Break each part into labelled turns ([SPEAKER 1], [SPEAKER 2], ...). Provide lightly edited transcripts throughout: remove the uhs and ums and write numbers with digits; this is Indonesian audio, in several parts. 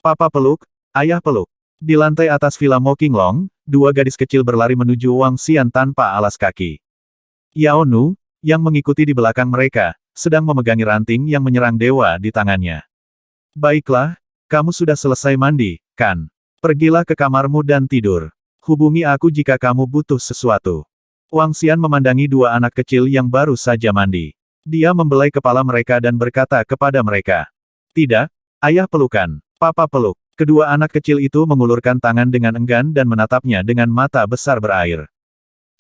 [SPEAKER 1] Papa peluk, ayah peluk. Di lantai atas Villa Mokinglong, dua gadis kecil berlari menuju Wang Xian tanpa alas kaki. Yao Nu, yang mengikuti di belakang mereka, sedang memegangi ranting yang menyerang dewa di tangannya. Baiklah, kamu sudah selesai mandi, kan? Pergilah ke kamarmu dan tidur. Hubungi aku jika kamu butuh sesuatu. Wang Xian memandangi dua anak kecil yang baru saja mandi. Dia membelai kepala mereka dan berkata kepada mereka. Tidak, ayah pelukan, papa peluk. Kedua anak kecil itu mengulurkan tangan dengan enggan dan menatapnya dengan mata besar berair.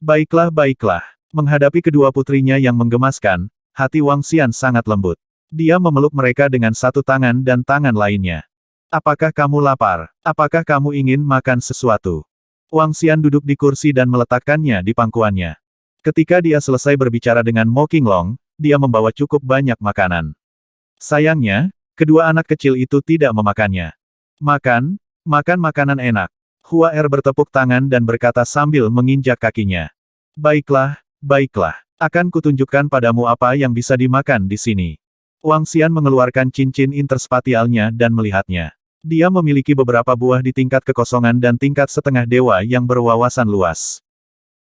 [SPEAKER 1] Baiklah, baiklah. Menghadapi kedua putrinya yang menggemaskan, hati Wang Xian sangat lembut. Dia memeluk mereka dengan satu tangan dan tangan lainnya. Apakah kamu lapar? Apakah kamu ingin makan sesuatu? Wang Xian duduk di kursi dan meletakkannya di pangkuannya. Ketika dia selesai berbicara dengan Mo Qinglong, dia membawa cukup banyak makanan. Sayangnya, kedua anak kecil itu tidak memakannya. Makan makanan enak. Hua Er bertepuk tangan dan berkata sambil menginjak kakinya. Baiklah, baiklah. Akan kutunjukkan padamu apa yang bisa dimakan di sini. Wang Xian mengeluarkan cincin interspatialnya dan melihatnya. Dia memiliki beberapa buah di tingkat kekosongan dan tingkat setengah dewa yang berwawasan luas.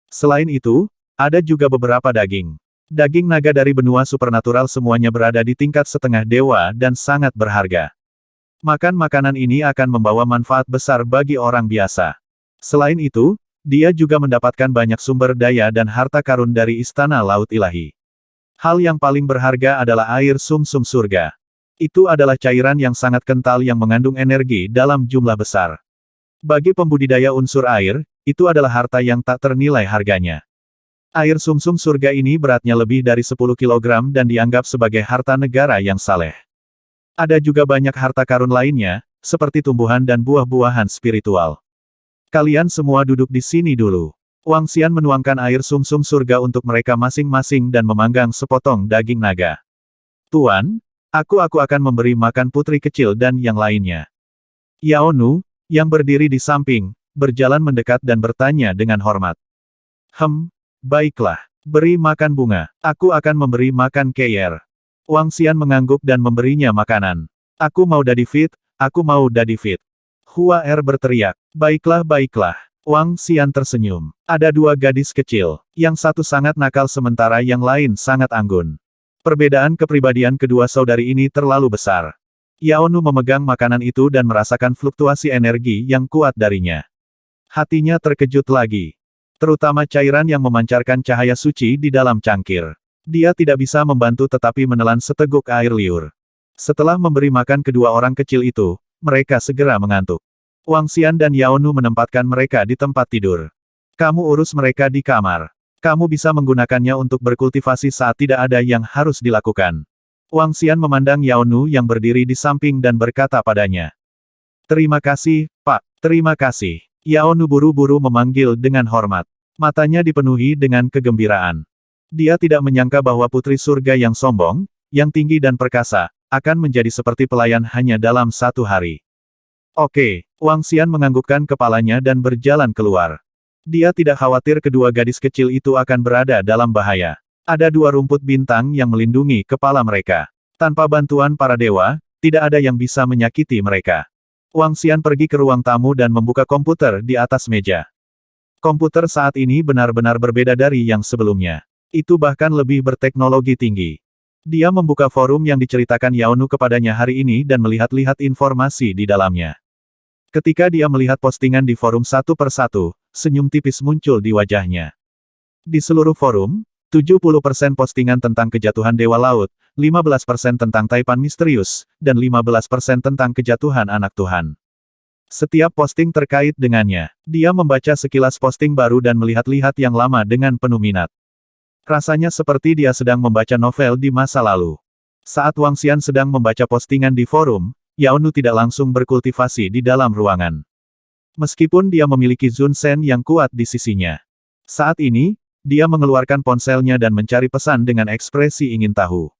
[SPEAKER 1] Selain itu, ada juga beberapa daging. Daging naga dari benua supernatural semuanya berada di tingkat setengah dewa dan sangat berharga. Makan makanan ini akan membawa manfaat besar bagi orang biasa. Selain itu, dia juga mendapatkan banyak sumber daya dan harta karun dari Istana Laut Ilahi. Hal yang paling berharga adalah air sumsum surga. Itu adalah cairan yang sangat kental yang mengandung energi dalam jumlah besar. Bagi pembudidaya unsur air, itu adalah harta yang tak ternilai harganya. Air sumsum surga ini beratnya lebih dari 10 kg dan dianggap sebagai harta negara yang saleh. Ada juga banyak harta karun lainnya, seperti tumbuhan dan buah-buahan spiritual. Kalian semua duduk di sini dulu. Wang Xian menuangkan air sumsum surga untuk mereka masing-masing dan memanggang sepotong daging naga. Tuan, aku akan memberi makan putri kecil dan yang lainnya. Yao Nu, yang berdiri di samping, berjalan mendekat dan bertanya dengan hormat. Baiklah. Beri makan bunga. Aku akan memberi makan Keyer. Wang Xian mengangguk dan memberinya makanan. Aku mau daddy fit, aku mau daddy fit. Hua Er berteriak. Baiklah, baiklah. Wang Xian tersenyum. Ada dua gadis kecil. Yang satu sangat nakal sementara yang lain sangat anggun. Perbedaan kepribadian kedua saudari ini terlalu besar. Yao Nu memegang makanan itu dan merasakan fluktuasi energi yang kuat darinya. Hatinya terkejut lagi. Terutama cairan yang memancarkan cahaya suci di dalam cangkir. Dia tidak bisa membantu tetapi menelan seteguk air liur. Setelah memberi makan kedua orang kecil itu, mereka segera mengantuk. Wang Xian dan Yao Nu menempatkan mereka di tempat tidur. Kamu urus mereka di kamar. Kamu bisa menggunakannya untuk berkultivasi saat tidak ada yang harus dilakukan. Wang Xian memandang Yao Nu yang berdiri di samping dan berkata padanya. Terima kasih, Pak. Terima kasih. Yao Nu buru-buru memanggil dengan hormat. Matanya dipenuhi dengan kegembiraan. Dia tidak menyangka bahwa putri surga yang sombong, yang tinggi dan perkasa, akan menjadi seperti pelayan hanya dalam satu hari. Oke, Wang Xian menganggukkan kepalanya dan berjalan keluar. Dia tidak khawatir kedua gadis kecil itu akan berada dalam bahaya. Ada dua rumput bintang yang melindungi kepala mereka. Tanpa bantuan para dewa, tidak ada yang bisa menyakiti mereka. Wang Xian pergi ke ruang tamu dan membuka komputer di atas meja. Komputer saat ini benar-benar berbeda dari yang sebelumnya. Itu bahkan lebih berteknologi tinggi. Dia membuka forum yang diceritakan Yao Nu kepadanya hari ini dan melihat-lihat informasi di dalamnya. Ketika dia melihat postingan di forum satu persatu, senyum tipis muncul di wajahnya. Di seluruh forum, 70% postingan tentang kejatuhan Dewa Laut, 15% tentang Taipan Misterius, dan 15% tentang kejatuhan anak Tuhan. Setiap posting terkait dengannya, dia membaca sekilas posting baru dan melihat-lihat yang lama dengan penuh minat. Rasanya seperti dia sedang membaca novel di masa lalu. Saat Wang Xian sedang membaca postingan di forum, Yao Nu tidak langsung berkultivasi di dalam ruangan. Meskipun dia memiliki Zun Shen yang kuat di sisinya. Saat ini, dia mengeluarkan ponselnya dan mencari pesan dengan ekspresi ingin tahu.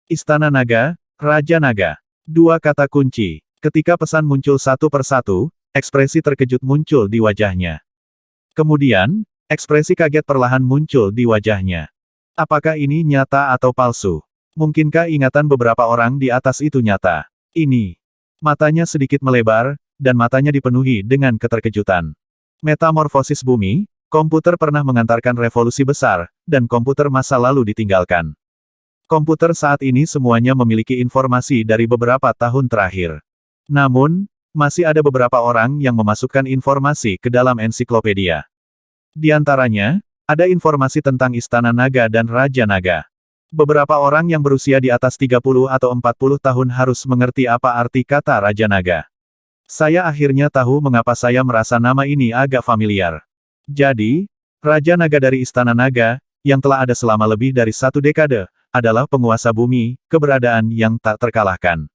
[SPEAKER 1] Istana Naga, Raja Naga. Dua kata kunci. Ketika pesan muncul satu persatu, ekspresi terkejut muncul di wajahnya. Kemudian, ekspresi kaget perlahan muncul di wajahnya. Apakah ini nyata atau palsu? Mungkinkah ingatan beberapa orang di atas itu nyata? Ini. Matanya sedikit melebar, dan matanya dipenuhi dengan keterkejutan. Metamorfosis bumi, komputer pernah mengantarkan revolusi besar, dan komputer masa lalu ditinggalkan. Komputer saat ini semuanya memiliki informasi dari beberapa tahun terakhir. Namun, masih ada beberapa orang yang memasukkan informasi ke dalam ensiklopedia. Di antaranya, ada informasi tentang Istana Naga dan Raja Naga. Beberapa orang yang berusia di atas 30 atau 40 tahun harus mengerti apa arti kata Raja Naga. Saya akhirnya tahu mengapa saya merasa nama ini agak familiar. Jadi, Raja Naga dari Istana Naga, yang telah ada selama lebih dari 1 dekade, adalah penguasa bumi, keberadaan yang tak terkalahkan.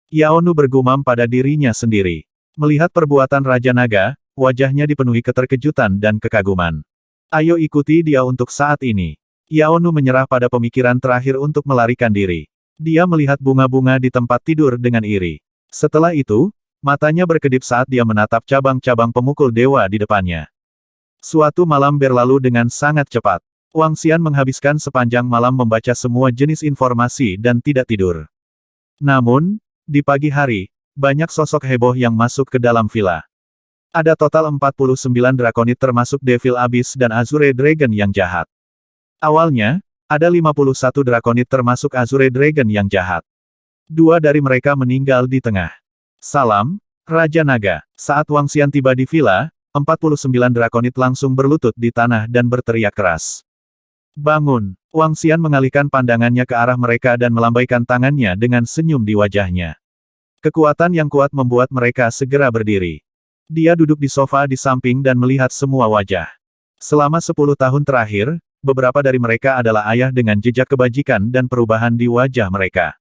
[SPEAKER 1] Yaonu bergumam pada dirinya sendiri. Melihat perbuatan Raja Naga, wajahnya dipenuhi keterkejutan dan kekaguman. Ayo ikuti dia untuk saat ini. Yaonu menyerah pada pemikiran terakhir untuk melarikan diri. Dia melihat bunga-bunga di tempat tidur dengan iri. Setelah itu, matanya berkedip saat dia menatap cabang-cabang pemukul dewa di depannya. Suatu malam berlalu dengan sangat cepat. Wang Xian menghabiskan sepanjang malam membaca semua jenis informasi dan tidak tidur. Namun, di pagi hari, banyak sosok heboh yang masuk ke dalam villa. Ada total 49 drakonid termasuk Devil Abyss dan Azure Dragon yang jahat. Awalnya, ada 51 drakonid termasuk Azure Dragon yang jahat. 2 dari mereka meninggal di tengah. Salam, Raja Naga. Saat Wang Xian tiba di villa, 49 drakonid langsung berlutut di tanah dan berteriak keras. Bangun! Wang Xian mengalihkan pandangannya ke arah mereka dan melambaikan tangannya dengan senyum di wajahnya. Kekuatan yang kuat membuat mereka segera berdiri. Dia duduk di sofa di samping dan melihat semua wajah. Selama 10 tahun terakhir, beberapa dari mereka adalah ayah dengan jejak kebajikan dan perubahan di wajah mereka.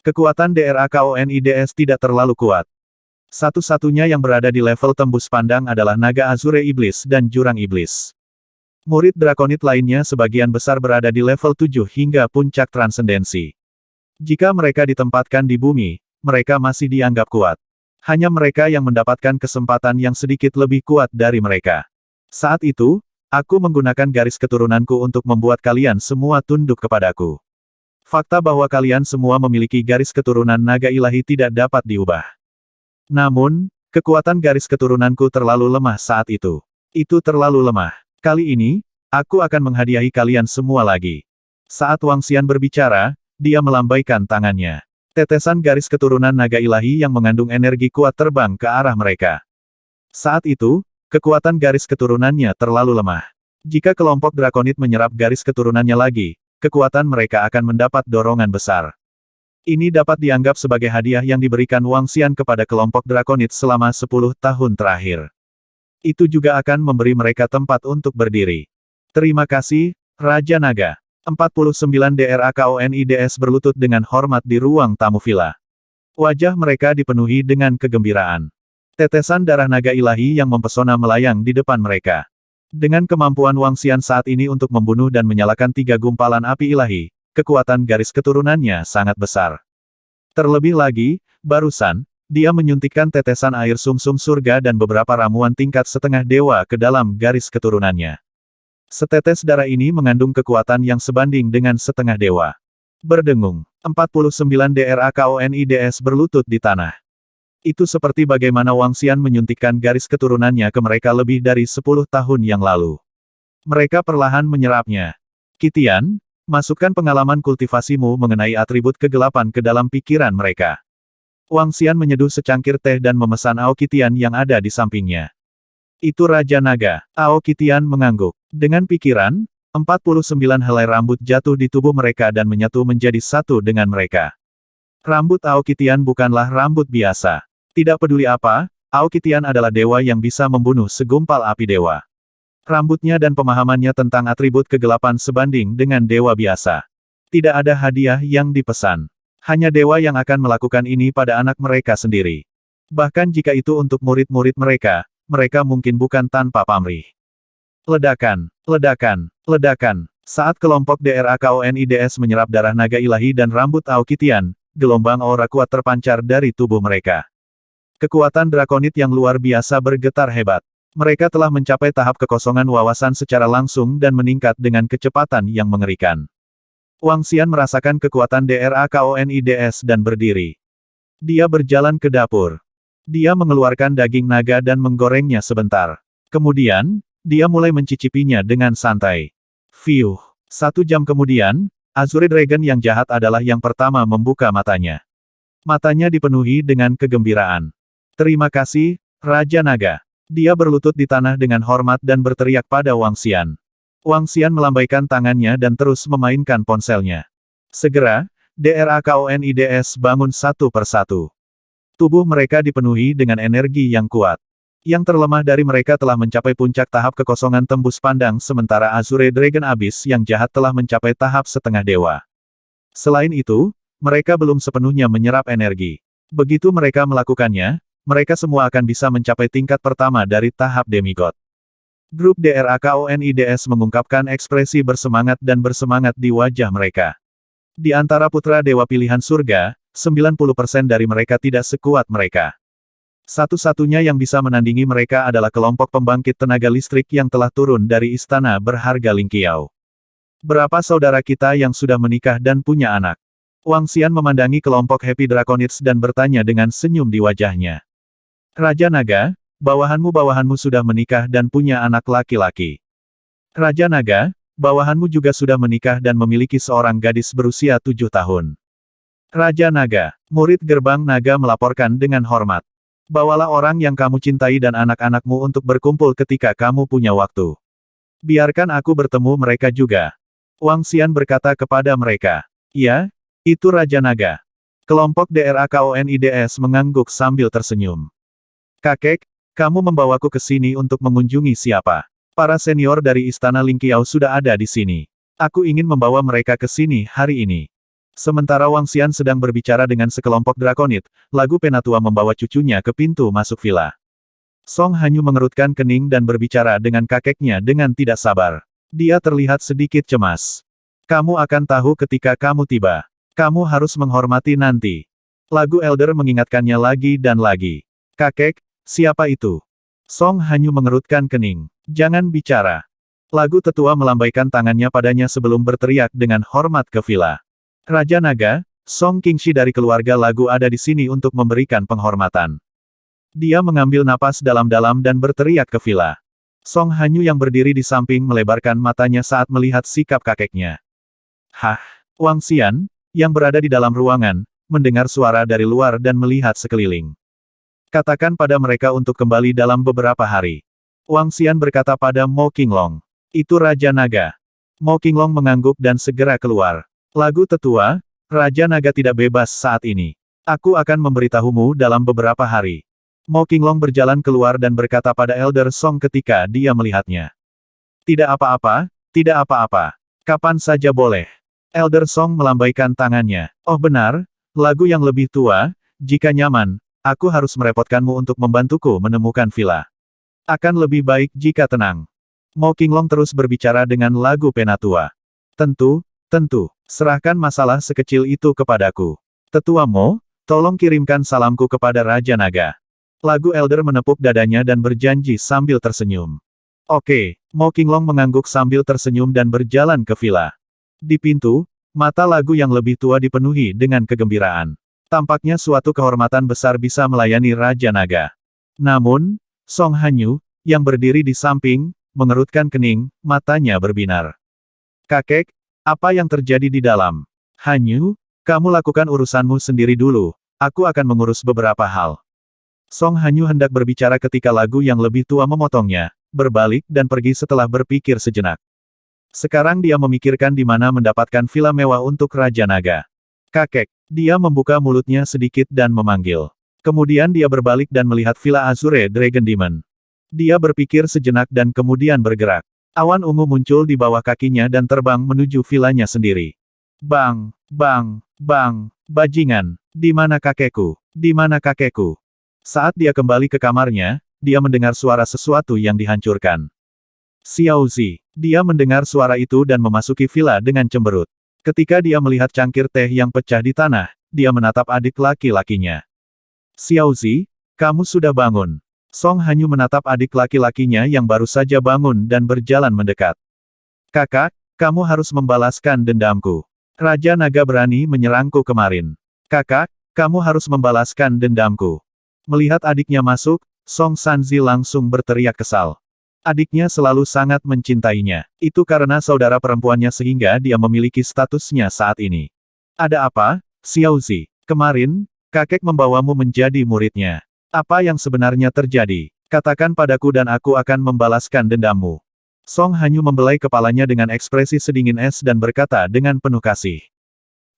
[SPEAKER 1] Kekuatan DRAKONIDS tidak terlalu kuat. Satu-satunya yang berada di level tembus pandang adalah Naga Azure Iblis dan Jurang Iblis. Murid Drakonid lainnya sebagian besar berada di level 7 hingga puncak transendensi. Jika mereka ditempatkan di bumi, mereka masih dianggap kuat. Hanya mereka yang mendapatkan kesempatan yang sedikit lebih kuat dari mereka. Saat itu, aku menggunakan garis keturunanku untuk membuat kalian semua tunduk kepadaku. Fakta bahwa kalian semua memiliki garis keturunan naga ilahi tidak dapat diubah. Namun, kekuatan garis keturunanku terlalu lemah saat itu. Itu terlalu lemah. Kali ini, aku akan menghadiahi kalian semua lagi. Saat Wang Xian berbicara, dia melambaikan tangannya. Tetesan garis keturunan naga ilahi yang mengandung energi kuat terbang ke arah mereka. Saat itu, kekuatan garis keturunannya terlalu lemah. Jika kelompok drakonid menyerap garis keturunannya lagi, kekuatan mereka akan mendapat dorongan besar. Ini dapat dianggap sebagai hadiah yang diberikan Wang Xian kepada kelompok drakonid selama 10 tahun terakhir. Itu juga akan memberi mereka tempat untuk berdiri. Terima kasih, Raja Naga. 49 DRAKONIDS berlutut dengan hormat di ruang tamu villa. Wajah mereka dipenuhi dengan kegembiraan. Tetesan darah naga ilahi yang mempesona melayang di depan mereka. Dengan kemampuan Wang Xian saat ini untuk membunuh dan menyalakan 3 gumpalan api ilahi, kekuatan garis keturunannya sangat besar. Terlebih lagi, barusan, dia menyuntikkan tetesan air sumsum surga dan beberapa ramuan tingkat setengah dewa ke dalam garis keturunannya. Setetes darah ini mengandung kekuatan yang sebanding dengan setengah dewa. Berdengung, 49 DRAKONIDS berlutut di tanah. Itu seperti bagaimana Wang Xian menyuntikkan garis keturunannya ke mereka lebih dari 10 tahun yang lalu. Mereka perlahan menyerapnya. Qitian, masukkan pengalaman kultivasimu mengenai atribut kegelapan ke dalam pikiran mereka. Wang Xian menyeduh secangkir teh dan memesan Ao Qitian yang ada di sampingnya. Itu Raja Naga. Ao Qitian mengangguk. Dengan pikiran, 49 helai rambut jatuh di tubuh mereka dan menyatu menjadi satu dengan mereka. Rambut Ao Qitian bukanlah rambut biasa. Tidak peduli apa, Ao Qitian adalah dewa yang bisa membunuh segumpal api dewa. Rambutnya dan pemahamannya tentang atribut kegelapan sebanding dengan dewa biasa. Tidak ada hadiah yang dipesan. Hanya dewa yang akan melakukan ini pada anak mereka sendiri. Bahkan jika itu untuk murid-murid mereka, mereka mungkin bukan tanpa pamrih. Ledakan, ledakan, ledakan. Saat kelompok DRAKONIDS menyerap darah naga ilahi dan rambut Ao Qitian, gelombang aura kuat terpancar dari tubuh mereka. Kekuatan drakonid yang luar biasa bergetar hebat. Mereka telah mencapai tahap kekosongan wawasan secara langsung dan meningkat dengan kecepatan yang mengerikan. Wang Xian merasakan kekuatan DRAKONIDS dan berdiri. Dia berjalan ke dapur. Dia mengeluarkan daging naga dan menggorengnya sebentar. Kemudian, dia mulai mencicipinya dengan santai. Fiuh. 1 jam kemudian, Azure Dragon yang jahat adalah yang pertama membuka matanya. Matanya dipenuhi dengan kegembiraan. Terima kasih, Raja Naga. Dia berlutut di tanah dengan hormat dan berteriak pada Wang Xian. Wang Xian melambaikan tangannya dan terus memainkan ponselnya. Segera, DRAKONIDS bangun satu persatu. Tubuh mereka dipenuhi dengan energi yang kuat. Yang terlemah dari mereka telah mencapai puncak tahap kekosongan tembus pandang sementara Azure Dragon Abyss yang jahat telah mencapai tahap setengah dewa. Selain itu, mereka belum sepenuhnya menyerap energi. Begitu mereka melakukannya, mereka semua akan bisa mencapai tingkat pertama dari tahap demigod. Grup DRAKONIDS mengungkapkan ekspresi bersemangat dan bersemangat di wajah mereka. Di antara putra dewa pilihan surga, 90% dari mereka tidak sekuat mereka. Satu-satunya yang bisa menandingi mereka adalah kelompok pembangkit tenaga listrik yang telah turun dari istana berharga Lingqiao. Berapa saudara kita yang sudah menikah dan punya anak? Wang Xian memandangi kelompok Happy Draconids dan bertanya dengan senyum di wajahnya. Raja Naga, bawahanmu sudah menikah dan punya anak laki-laki. Raja Naga, bawahanmu juga sudah menikah dan memiliki seorang gadis berusia 7 tahun. Raja Naga, murid gerbang naga melaporkan dengan hormat. Bawalah orang yang kamu cintai dan anak-anakmu untuk berkumpul ketika kamu punya waktu. Biarkan aku bertemu mereka juga. Wang Xian berkata kepada mereka. Ya, itu Raja Naga. Kelompok DRAKONIDS mengangguk sambil tersenyum. Kakek, kamu membawaku ke sini untuk mengunjungi siapa? Para senior dari Istana Lingqiao sudah ada di sini. Aku ingin membawa mereka ke sini hari ini. Sementara Wang Xian sedang berbicara dengan sekelompok drakonid, lagu penatua membawa cucunya ke pintu masuk villa. Song Hanyu mengerutkan kening dan berbicara dengan kakeknya dengan tidak sabar. Dia terlihat sedikit cemas. Kamu akan tahu ketika kamu tiba. Kamu harus menghormati nanti. Lagu Elder mengingatkannya lagi dan lagi. Kakek, siapa itu? Song Hanyu mengerutkan kening. Jangan bicara. Lagu tetua melambaikan tangannya padanya sebelum berteriak dengan hormat ke villa. Raja Naga, Song Qingxi dari keluarga Lagu ada di sini untuk memberikan penghormatan. Dia mengambil napas dalam-dalam dan berteriak ke villa. Song Hanyu yang berdiri di samping melebarkan matanya saat melihat sikap kakeknya. Hah? Wang Xian, yang berada di dalam ruangan, mendengar suara dari luar dan melihat sekeliling. Katakan pada mereka untuk kembali dalam beberapa hari. Wang Xian berkata pada Mo Qinglong. Itu Raja Naga. Mo Qinglong mengangguk dan segera keluar. Lagu tetua, Raja Naga tidak bebas saat ini. Aku akan memberitahumu dalam beberapa hari. Mo Qinglong berjalan keluar dan berkata pada Elder Song ketika dia melihatnya. Tidak apa-apa, tidak apa-apa. Kapan saja boleh. Elder Song melambaikan tangannya. Oh benar, Lagu yang lebih tua, jika nyaman, aku harus merepotkanmu untuk membantuku menemukan villa. Akan lebih baik jika tenang. Mo Qinglong terus berbicara dengan Lagu penatua. Tentu, serahkan masalah sekecil itu kepadaku. Tetua Mo, tolong kirimkan salamku kepada Raja Naga. Lagu Elder menepuk dadanya dan berjanji sambil tersenyum. Oke, Mo Qinglong mengangguk sambil tersenyum dan berjalan ke villa. Di pintu, mata Lagu yang lebih tua dipenuhi dengan kegembiraan. Tampaknya suatu kehormatan besar bisa melayani Raja Naga. Namun, Song Hanyu, yang berdiri di samping, mengerutkan kening, matanya berbinar. Kakek, apa yang terjadi di dalam? Hanyu, kamu lakukan urusanmu sendiri dulu, aku akan mengurus beberapa hal. Song Hanyu hendak berbicara ketika Lagu yang lebih tua memotongnya, berbalik dan pergi setelah berpikir sejenak. Sekarang dia memikirkan di mana mendapatkan villa mewah untuk Raja Naga. Kakek, dia membuka mulutnya sedikit dan memanggil. Kemudian dia berbalik dan melihat villa Azure Dragon Demon. Dia berpikir sejenak dan kemudian bergerak. Awan ungu muncul di bawah kakinya dan terbang menuju villanya sendiri. Bang, bang, bang, bajingan, di mana kakekku? Di mana kakekku? Saat dia kembali ke kamarnya, dia mendengar suara sesuatu yang dihancurkan. Xiaozi. Dia mendengar suara itu dan memasuki villa dengan cemberut. Ketika dia melihat cangkir teh yang pecah di tanah, dia menatap adik laki-lakinya. Xiaozi, kamu sudah bangun. Song Hanyu menatap adik laki-lakinya yang baru saja bangun dan berjalan mendekat. Kakak, kamu harus membalaskan dendamku. Raja Naga berani menyerangku kemarin. Kakak, kamu harus membalaskan dendamku. Melihat adiknya masuk, Song Sanzi langsung berteriak kesal. Adiknya selalu sangat mencintainya. Itu karena saudara perempuannya sehingga dia memiliki statusnya saat ini. Ada apa, Xiaozi? Kemarin, kakek membawamu menjadi muridnya. Apa yang sebenarnya terjadi? Katakan padaku dan aku akan membalaskan dendammu. Song Hanyu membelai kepalanya dengan ekspresi sedingin es dan berkata dengan penuh kasih.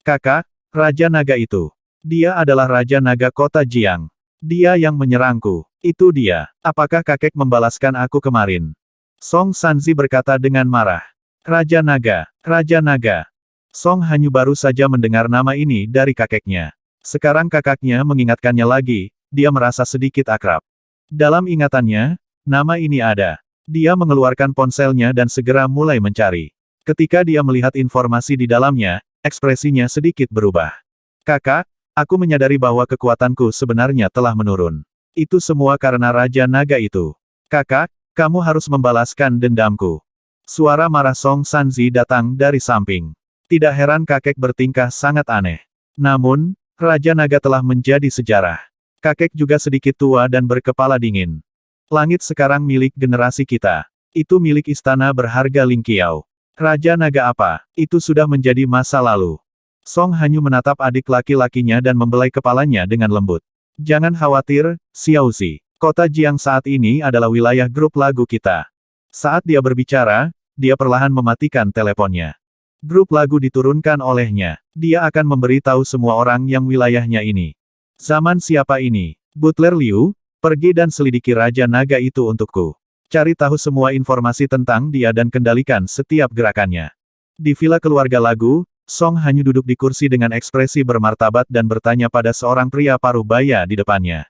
[SPEAKER 1] Kakak, Raja Naga itu. Dia adalah Raja Naga Kota Jiang. Dia yang menyerangku. Itu dia. Apakah kakek membalaskan aku kemarin? Song Sanzi berkata dengan marah. Raja Naga. Raja Naga. Song Hanyu baru saja mendengar nama ini dari kakeknya. Sekarang kakaknya mengingatkannya lagi, dia merasa sedikit akrab. Dalam ingatannya, nama ini ada. Dia mengeluarkan ponselnya dan segera mulai mencari. Ketika dia melihat informasi di dalamnya, ekspresinya sedikit berubah. Kakak, aku menyadari bahwa kekuatanku sebenarnya telah menurun. Itu semua karena Raja Naga itu. Kakak, kamu harus membalaskan dendamku. Suara marah Song Sanzi datang dari samping. Tidak heran kakek bertingkah sangat aneh. Namun, Raja Naga telah menjadi sejarah. Kakek juga sedikit tua dan berkepala dingin. Langit sekarang milik generasi kita. Itu milik istana berharga Ling Qiao. Raja Naga apa? Itu sudah menjadi masa lalu. Song Hanyu menatap adik laki-lakinya dan membelai kepalanya dengan lembut. Jangan khawatir, Xiaozi. Kota Jiang saat ini adalah wilayah grup lagu kita. Saat dia berbicara, dia perlahan mematikan teleponnya. Grup lagu diturunkan olehnya. Dia akan memberitahu semua orang yang wilayahnya ini. Zaman siapa ini? Butler Liu, pergi dan selidiki Raja Naga itu untukku. Cari tahu semua informasi tentang dia dan kendalikan setiap gerakannya. Di villa keluarga lagu, Song Hanyu duduk di kursi dengan ekspresi bermartabat dan bertanya pada seorang pria parubaya di depannya.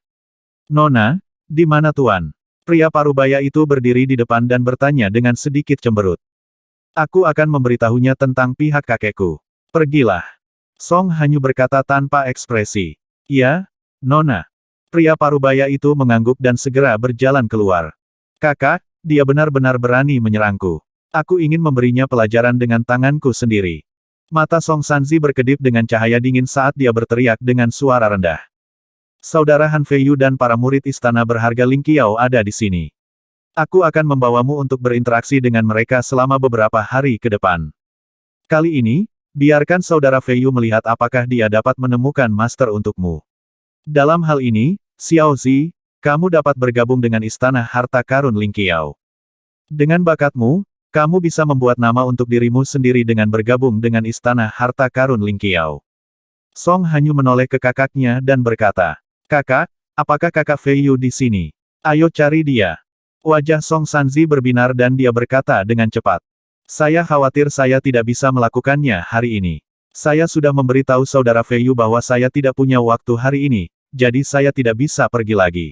[SPEAKER 1] Nona, di mana tuan? Pria parubaya itu berdiri di depan dan bertanya dengan sedikit cemberut. Aku akan memberitahunya tentang pihak kakekku. Pergilah. Song Hanyu berkata tanpa ekspresi. Ya, Nona. Pria parubaya itu mengangguk dan segera berjalan keluar. Kakak, dia benar-benar berani menyerangku. Aku ingin memberinya pelajaran dengan tanganku sendiri. Mata Song Sanzi berkedip dengan cahaya dingin saat dia berteriak dengan suara rendah. Saudara Han Feiyu dan para murid istana berharga Ling Qiao ada di sini. Aku akan membawamu untuk berinteraksi dengan mereka selama beberapa hari ke depan. Kali ini, biarkan saudara Feiyu melihat apakah dia dapat menemukan master untukmu. Dalam hal ini, Xiaozi, kamu dapat bergabung dengan istana harta karun Ling Qiao. Dengan bakatmu, kamu bisa membuat nama untuk dirimu sendiri dengan bergabung dengan istana harta karun Ling Qiao. Song Hanyu menoleh ke kakaknya dan berkata, Kakak, apakah kakak Feiyu di sini? Ayo cari dia. Wajah Song Sanzi berbinar dan dia berkata dengan cepat. Saya khawatir saya tidak bisa melakukannya hari ini. Saya sudah memberitahu saudara Feiyu bahwa saya tidak punya waktu hari ini, jadi saya tidak bisa pergi lagi.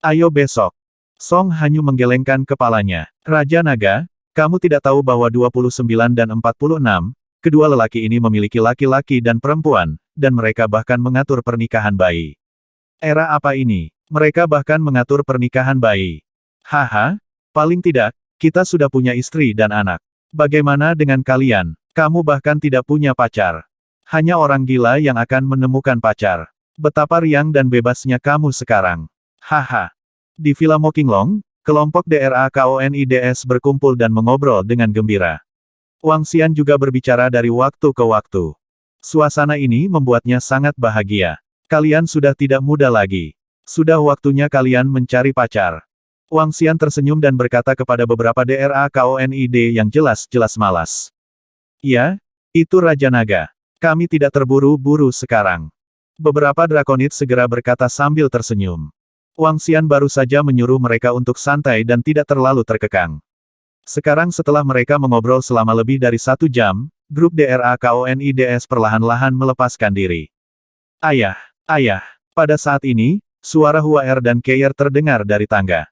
[SPEAKER 1] Ayo besok. Song Hanyu menggelengkan kepalanya. Raja Naga, kamu tidak tahu bahwa 29 dan 46, kedua lelaki ini memiliki laki-laki dan perempuan, dan mereka bahkan mengatur pernikahan bayi. Era apa ini? Mereka bahkan mengatur pernikahan bayi. Haha, paling tidak, kita sudah punya istri dan anak. Bagaimana dengan kalian? Kamu bahkan tidak punya pacar. Hanya orang gila yang akan menemukan pacar. Betapa riang dan bebasnya kamu sekarang. Haha. Di Villa Moqinglong, kelompok DRAKONIDS berkumpul dan mengobrol dengan gembira. Wang Xian juga berbicara dari waktu ke waktu. Suasana ini membuatnya sangat bahagia. Kalian sudah tidak muda lagi. Sudah waktunya kalian mencari pacar. Wang Xian tersenyum dan berkata kepada beberapa DRAKONID yang jelas-jelas malas. Ya, itu Raja Naga. Kami tidak terburu-buru sekarang. Beberapa drakonid segera berkata sambil tersenyum. Wang Xian baru saja menyuruh mereka untuk santai dan tidak terlalu terkekang. Sekarang setelah mereka mengobrol selama lebih dari 1 jam, grup DRAKONIDS perlahan-lahan melepaskan diri. Ayah, ayah, pada saat ini, suara Hua Er dan Keir terdengar dari tangga.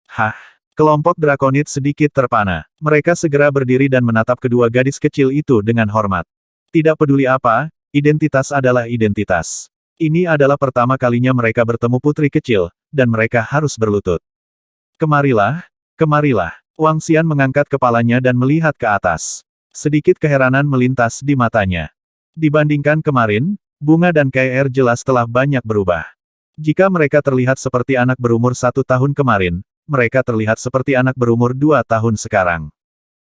[SPEAKER 1] Hah, kelompok drakonid sedikit terpana. Mereka segera berdiri dan menatap kedua gadis kecil itu dengan hormat. Tidak peduli apa, identitas adalah identitas. Ini adalah pertama kalinya mereka bertemu putri kecil, dan mereka harus berlutut. Kemarilah, kemarilah. Wang Xian mengangkat kepalanya dan melihat ke atas. Sedikit keheranan melintas di matanya. Dibandingkan kemarin, Bunga dan KR jelas telah banyak berubah. Jika mereka terlihat seperti anak berumur 1 tahun kemarin, mereka terlihat seperti anak berumur 2 tahun sekarang.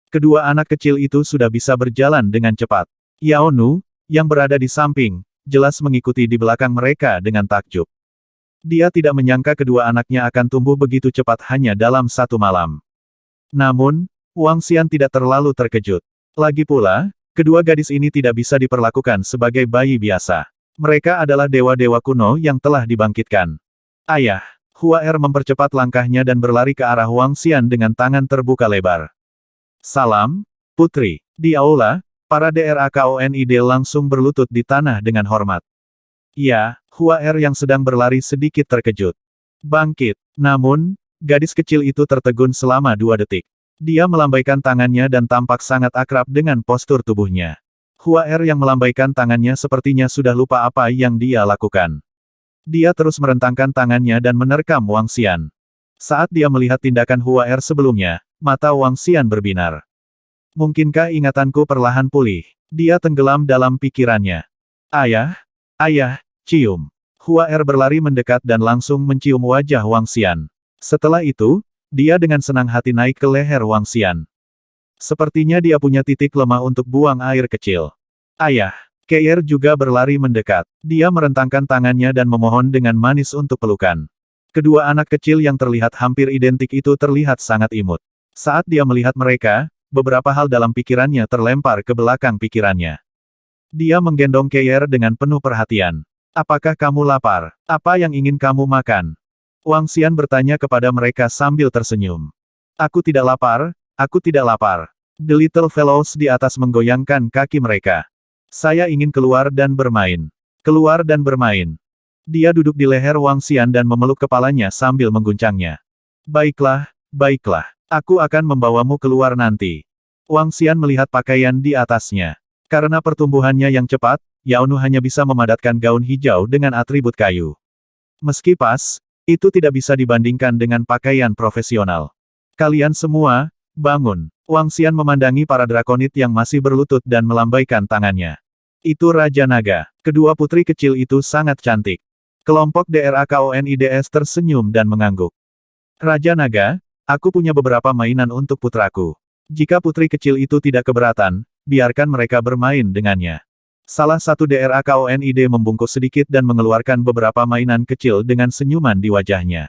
[SPEAKER 1] Kedua anak kecil itu sudah bisa berjalan dengan cepat. Yao Nu, yang berada di samping, jelas mengikuti di belakang mereka dengan takjub. Dia tidak menyangka kedua anaknya akan tumbuh begitu cepat hanya dalam 1 malam. Namun, Wang Xian tidak terlalu terkejut. Lagi pula, kedua gadis ini tidak bisa diperlakukan sebagai bayi biasa. Mereka adalah dewa-dewa kuno yang telah dibangkitkan. Ayah, Hua Er mempercepat langkahnya dan berlari ke arah Wang Xian dengan tangan terbuka lebar. Salam, Putri. Di aula, para DRAKONID langsung berlutut di tanah dengan hormat. Ya, Hua Er yang sedang berlari sedikit terkejut. Bangkit. Namun, gadis kecil itu tertegun selama 2 detik. Dia melambaikan tangannya dan tampak sangat akrab dengan postur tubuhnya. Hua Er yang melambaikan tangannya sepertinya sudah lupa apa yang dia lakukan. Dia terus merentangkan tangannya dan menerkam Wang Xian. Saat dia melihat tindakan Hua Er sebelumnya, mata Wang Xian berbinar. Mungkinkah ingatanku perlahan pulih? Dia tenggelam dalam pikirannya. Ayah, cium. Hua Er berlari mendekat dan langsung mencium wajah Wang Xian. Setelah itu, dia dengan senang hati naik ke leher Wang Xian. Sepertinya dia punya titik lemah untuk buang air kecil. Ayah, KR juga berlari mendekat. Dia merentangkan tangannya dan memohon dengan manis untuk pelukan. Kedua anak kecil yang terlihat hampir identik itu terlihat sangat imut. Saat dia melihat mereka, beberapa hal dalam pikirannya terlempar ke belakang pikirannya. Dia menggendong KR dengan penuh perhatian. Apakah kamu lapar? Apa yang ingin kamu makan? Wang Xian bertanya kepada mereka sambil tersenyum. Aku tidak lapar, aku tidak lapar. The little fellows di atas menggoyangkan kaki mereka. Saya ingin keluar dan bermain. Keluar dan bermain. Dia duduk di leher Wang Xian dan memeluk kepalanya sambil mengguncangnya. Baiklah, baiklah. Aku akan membawamu keluar nanti. Wang Xian melihat pakaian di atasnya. Karena pertumbuhannya yang cepat, Yao Nu hanya bisa memadatkan gaun hijau dengan atribut kayu. Meski pas, itu tidak bisa dibandingkan dengan pakaian profesional. Kalian semua, bangun. Wang Xian memandangi para drakonit yang masih berlutut dan melambaikan tangannya. Itu Raja Naga. Kedua putri kecil itu sangat cantik. Kelompok DRAKONIDS tersenyum dan mengangguk. Raja Naga, aku punya beberapa mainan untuk putraku. Jika putri kecil itu tidak keberatan, biarkan mereka bermain dengannya. Salah satu DRAKONID membungkuk sedikit dan mengeluarkan beberapa mainan kecil dengan senyuman di wajahnya.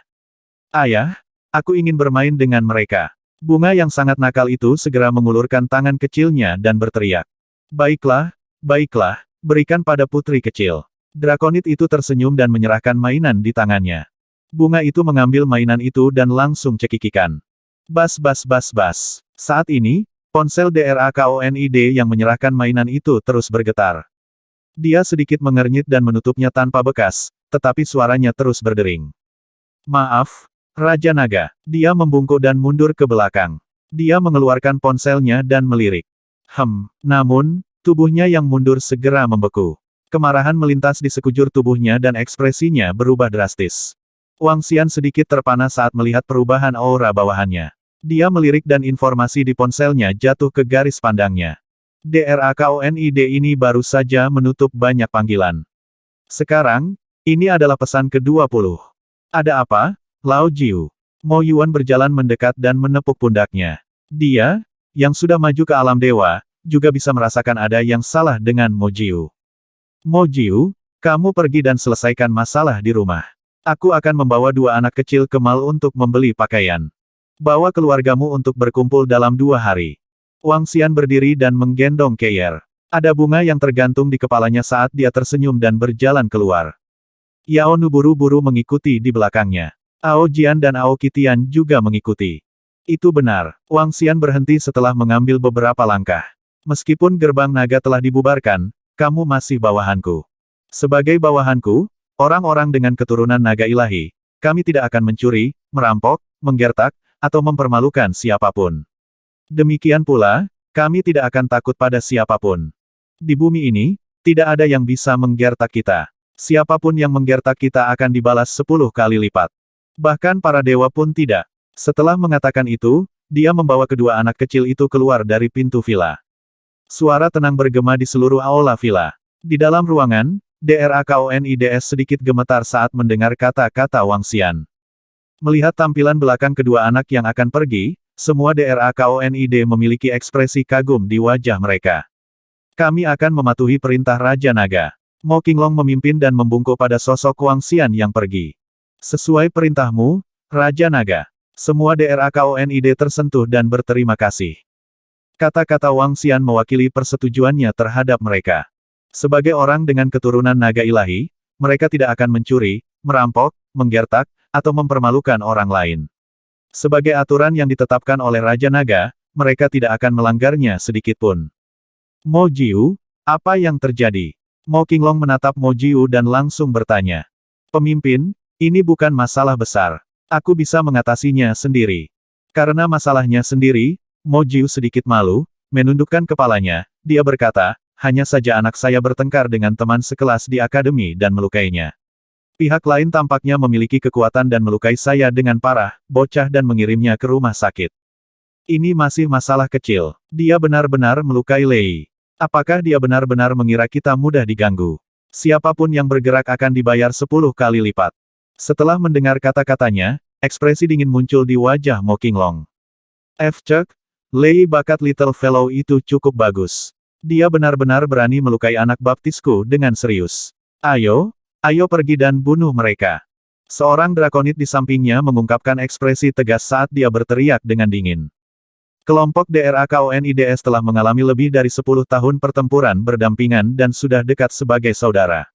[SPEAKER 1] Ayah, aku ingin bermain dengan mereka. Bunga yang sangat nakal itu segera mengulurkan tangan kecilnya dan berteriak. Baiklah, baiklah, berikan pada putri kecil. Drakonit itu tersenyum dan menyerahkan mainan di tangannya. Bunga itu mengambil mainan itu dan langsung cekikikan. Bas bas bas bas. Saat ini, ponsel DRAKONID yang menyerahkan mainan itu terus bergetar. Dia sedikit mengernyit dan menutupnya tanpa bekas, tetapi suaranya terus berdering. Maaf, Raja Naga. Dia membungkuk dan mundur ke belakang. Dia mengeluarkan ponselnya dan melirik. Namun, tubuhnya yang mundur segera membeku. Kemarahan melintas di sekujur tubuhnya dan ekspresinya berubah drastis. Wang Xian sedikit terpana saat melihat perubahan aura bawahannya. Dia melirik dan informasi di ponselnya jatuh ke garis pandangnya. DRAKONID ini baru saja menutup banyak panggilan. Sekarang, ini adalah pesan ke-20. Ada apa, Lao Jiu? Mo Yuan berjalan mendekat dan menepuk pundaknya. Dia, yang sudah maju ke alam dewa, juga bisa merasakan ada yang salah dengan Mo Jiu. Mo Jiu, kamu pergi dan selesaikan masalah di rumah. Aku akan membawa 2 anak kecil ke mall untuk membeli pakaian. Bawa keluargamu untuk berkumpul dalam 2 hari. Wang Xian berdiri dan menggendong KR. Ada bunga yang tergantung di kepalanya saat dia tersenyum dan berjalan keluar. Yao Nu buru-buru mengikuti di belakangnya. Ao Jian dan Ao Qitian juga mengikuti. Itu benar, Wang Xian berhenti setelah mengambil beberapa langkah. Meskipun gerbang naga telah dibubarkan, kamu masih bawahanku. Sebagai bawahanku, orang-orang dengan keturunan naga ilahi, kami tidak akan mencuri, merampok, menggertak, atau mempermalukan siapapun. Demikian pula, kami tidak akan takut pada siapapun. Di bumi ini, tidak ada yang bisa menggertak kita. Siapapun yang menggertak kita akan dibalas 10 kali lipat. Bahkan para dewa pun tidak. Setelah mengatakan itu, dia membawa kedua anak kecil itu keluar dari pintu villa. Suara tenang bergema di seluruh aula villa. Di dalam ruangan, DRAKONIDS sedikit gemetar saat mendengar kata-kata Wang Xian. Melihat tampilan belakang kedua anak yang akan pergi, semua DRAKONID memiliki ekspresi kagum di wajah mereka. Kami akan mematuhi perintah Raja Naga. Mo Qinglong memimpin dan membungkuk pada sosok Wang Xian yang pergi. Sesuai perintahmu, Raja Naga. Semua DRAKONID tersentuh dan berterima kasih. Kata-kata Wang Xian mewakili persetujuannya terhadap mereka. Sebagai orang dengan keturunan naga ilahi, mereka tidak akan mencuri, merampok, menggertak, atau mempermalukan orang lain. Sebagai aturan yang ditetapkan oleh Raja Naga, mereka tidak akan melanggarnya sedikitpun. Mo Jiu, apa yang terjadi? Mo Qinglong menatap Mo Jiu dan langsung bertanya. Pemimpin, ini bukan masalah besar. Aku bisa mengatasinya sendiri. Karena masalahnya sendiri, Mo Jiu sedikit malu, menundukkan kepalanya, dia berkata, hanya saja anak saya bertengkar dengan teman sekelas di akademi dan melukainya. Pihak lain tampaknya memiliki kekuatan dan melukai saya dengan parah, bocah dan mengirimnya ke rumah sakit. Ini masih masalah kecil. Dia benar-benar melukai Lei. Apakah dia benar-benar mengira kita mudah diganggu? Siapapun yang bergerak akan dibayar 10 kali lipat. Setelah mendengar kata-katanya, ekspresi dingin muncul di wajah Mo Qinglong. Cek, Lei bakat little fellow itu cukup bagus. Dia benar-benar berani melukai anak baptisku dengan serius. Ayo pergi dan bunuh mereka. Seorang drakonid di sampingnya mengungkapkan ekspresi tegas saat dia berteriak dengan dingin. Kelompok DRAKONIDS telah mengalami lebih dari 10 tahun pertempuran berdampingan dan sudah dekat sebagai saudara.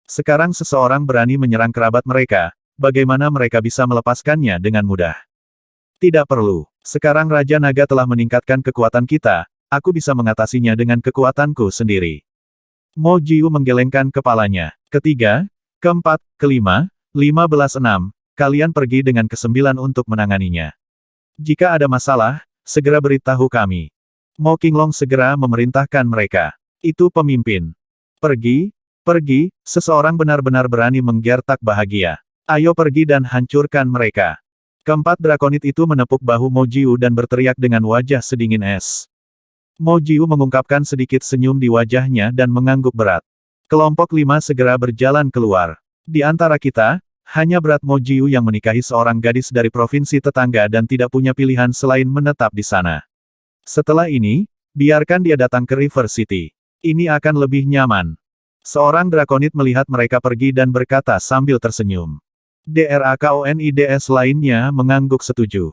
[SPEAKER 1] Sekarang seseorang berani menyerang kerabat mereka, bagaimana mereka bisa melepaskannya dengan mudah? Tidak perlu. Sekarang Raja Naga telah meningkatkan kekuatan kita, aku bisa mengatasinya dengan kekuatanku sendiri. Mo Jiu menggelengkan kepalanya. Ketiga, keempat, kelima, 15-6, kalian pergi dengan ke-9 untuk menanganinya. Jika ada masalah, segera beritahu kami. Mo Qinglong segera memerintahkan mereka. Itu pemimpin. Pergi, seseorang benar-benar berani menggertak bahagia. Ayo pergi dan hancurkan mereka. Keempat drakonid itu menepuk bahu Mo Jiu dan berteriak dengan wajah sedingin es. Mo Jiu mengungkapkan sedikit senyum di wajahnya dan mengangguk berat. Kelompok 5 segera berjalan keluar. Di antara kita, hanya berat Mo Jiu yang menikahi seorang gadis dari provinsi tetangga dan tidak punya pilihan selain menetap di sana. Setelah ini, biarkan dia datang ke River City. Ini akan lebih nyaman. Seorang drakonid melihat mereka pergi dan berkata sambil tersenyum. DRAKONIDS lainnya mengangguk setuju.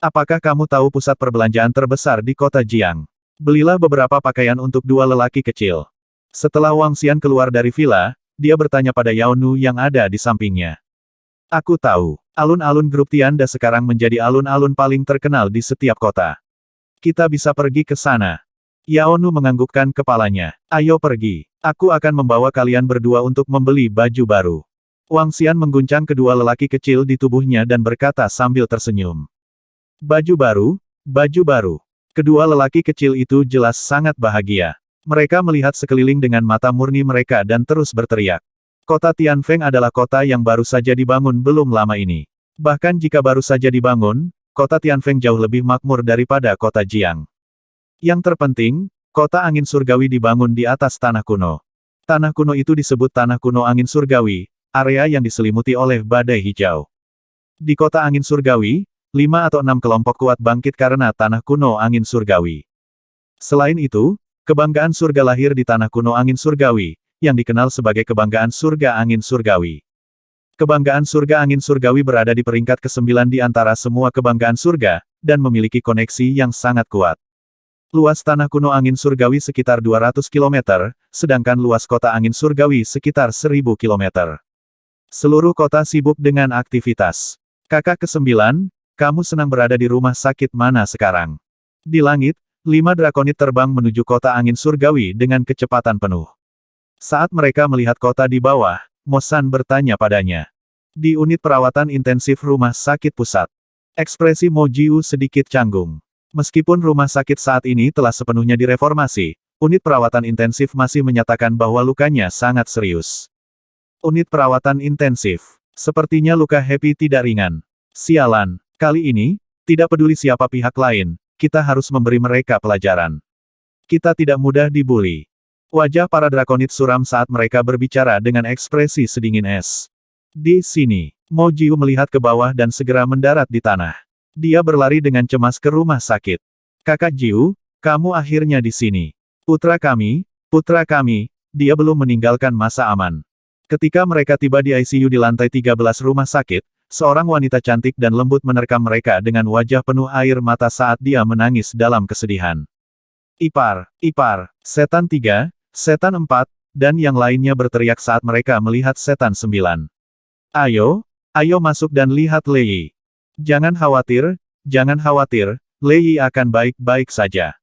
[SPEAKER 1] Apakah kamu tahu pusat perbelanjaan terbesar di kota Jiang? Belilah beberapa pakaian untuk 2 lelaki kecil. Setelah Wang Xian keluar dari villa, dia bertanya pada Yao Nu yang ada di sampingnya. Aku tahu, alun-alun grup Tianda sekarang menjadi alun-alun paling terkenal di setiap kota. Kita bisa pergi ke sana. Yao Nu menganggukkan kepalanya. Ayo pergi. Aku akan membawa kalian berdua untuk membeli baju baru. Wang Xian mengguncang kedua lelaki kecil di tubuhnya dan berkata sambil tersenyum. Baju baru, baju baru. Kedua lelaki kecil itu jelas sangat bahagia. Mereka melihat sekeliling dengan mata murni mereka dan terus berteriak. Kota Tianfeng adalah kota yang baru saja dibangun belum lama ini. Bahkan jika baru saja dibangun, kota Tianfeng jauh lebih makmur daripada kota Jiang. Yang terpenting, kota angin surgawi dibangun di atas tanah kuno. Tanah kuno itu disebut tanah kuno angin surgawi, area yang diselimuti oleh badai hijau. Di kota angin surgawi, 5 atau 6 kelompok kuat bangkit karena tanah kuno angin surgawi. Selain itu, kebanggaan surga lahir di tanah kuno angin surgawi, yang dikenal sebagai kebanggaan surga angin surgawi. Kebanggaan surga angin surgawi berada di peringkat ke-9 di antara semua kebanggaan surga, dan memiliki koneksi yang sangat kuat. Luas tanah kuno angin surgawi sekitar 200 km, sedangkan luas kota angin surgawi sekitar 1000 km. Seluruh kota sibuk dengan aktivitas. Kakak ke-9, kamu senang berada di rumah sakit mana sekarang? Di langit, 5 drakonid terbang menuju kota angin surgawi dengan kecepatan penuh. Saat mereka melihat kota di bawah, Mo San bertanya padanya. Di unit perawatan intensif rumah sakit pusat. Ekspresi Mo Jiu sedikit canggung. Meskipun rumah sakit saat ini telah sepenuhnya direformasi, unit perawatan intensif masih menyatakan bahwa lukanya sangat serius. Unit perawatan intensif. Sepertinya luka Happy tidak ringan. Sialan. Kali ini, tidak peduli siapa pihak lain, kita harus memberi mereka pelajaran. Kita tidak mudah dibuli. Wajah para drakonit suram saat mereka berbicara dengan ekspresi sedingin es. Di sini, Mo Jiu melihat ke bawah dan segera mendarat di tanah. Dia berlari dengan cemas ke rumah sakit. Kakak Jiu, kamu akhirnya di sini. Putra kami, dia belum meninggalkan masa aman. Ketika mereka tiba di ICU di lantai 13 rumah sakit, seorang wanita cantik dan lembut menerkam mereka dengan wajah penuh air mata saat dia menangis dalam kesedihan. Ipar, setan 3, setan 4, dan yang lainnya berteriak saat mereka melihat setan 9. Ayo masuk dan lihat Lei. Jangan khawatir, Lei akan baik-baik saja.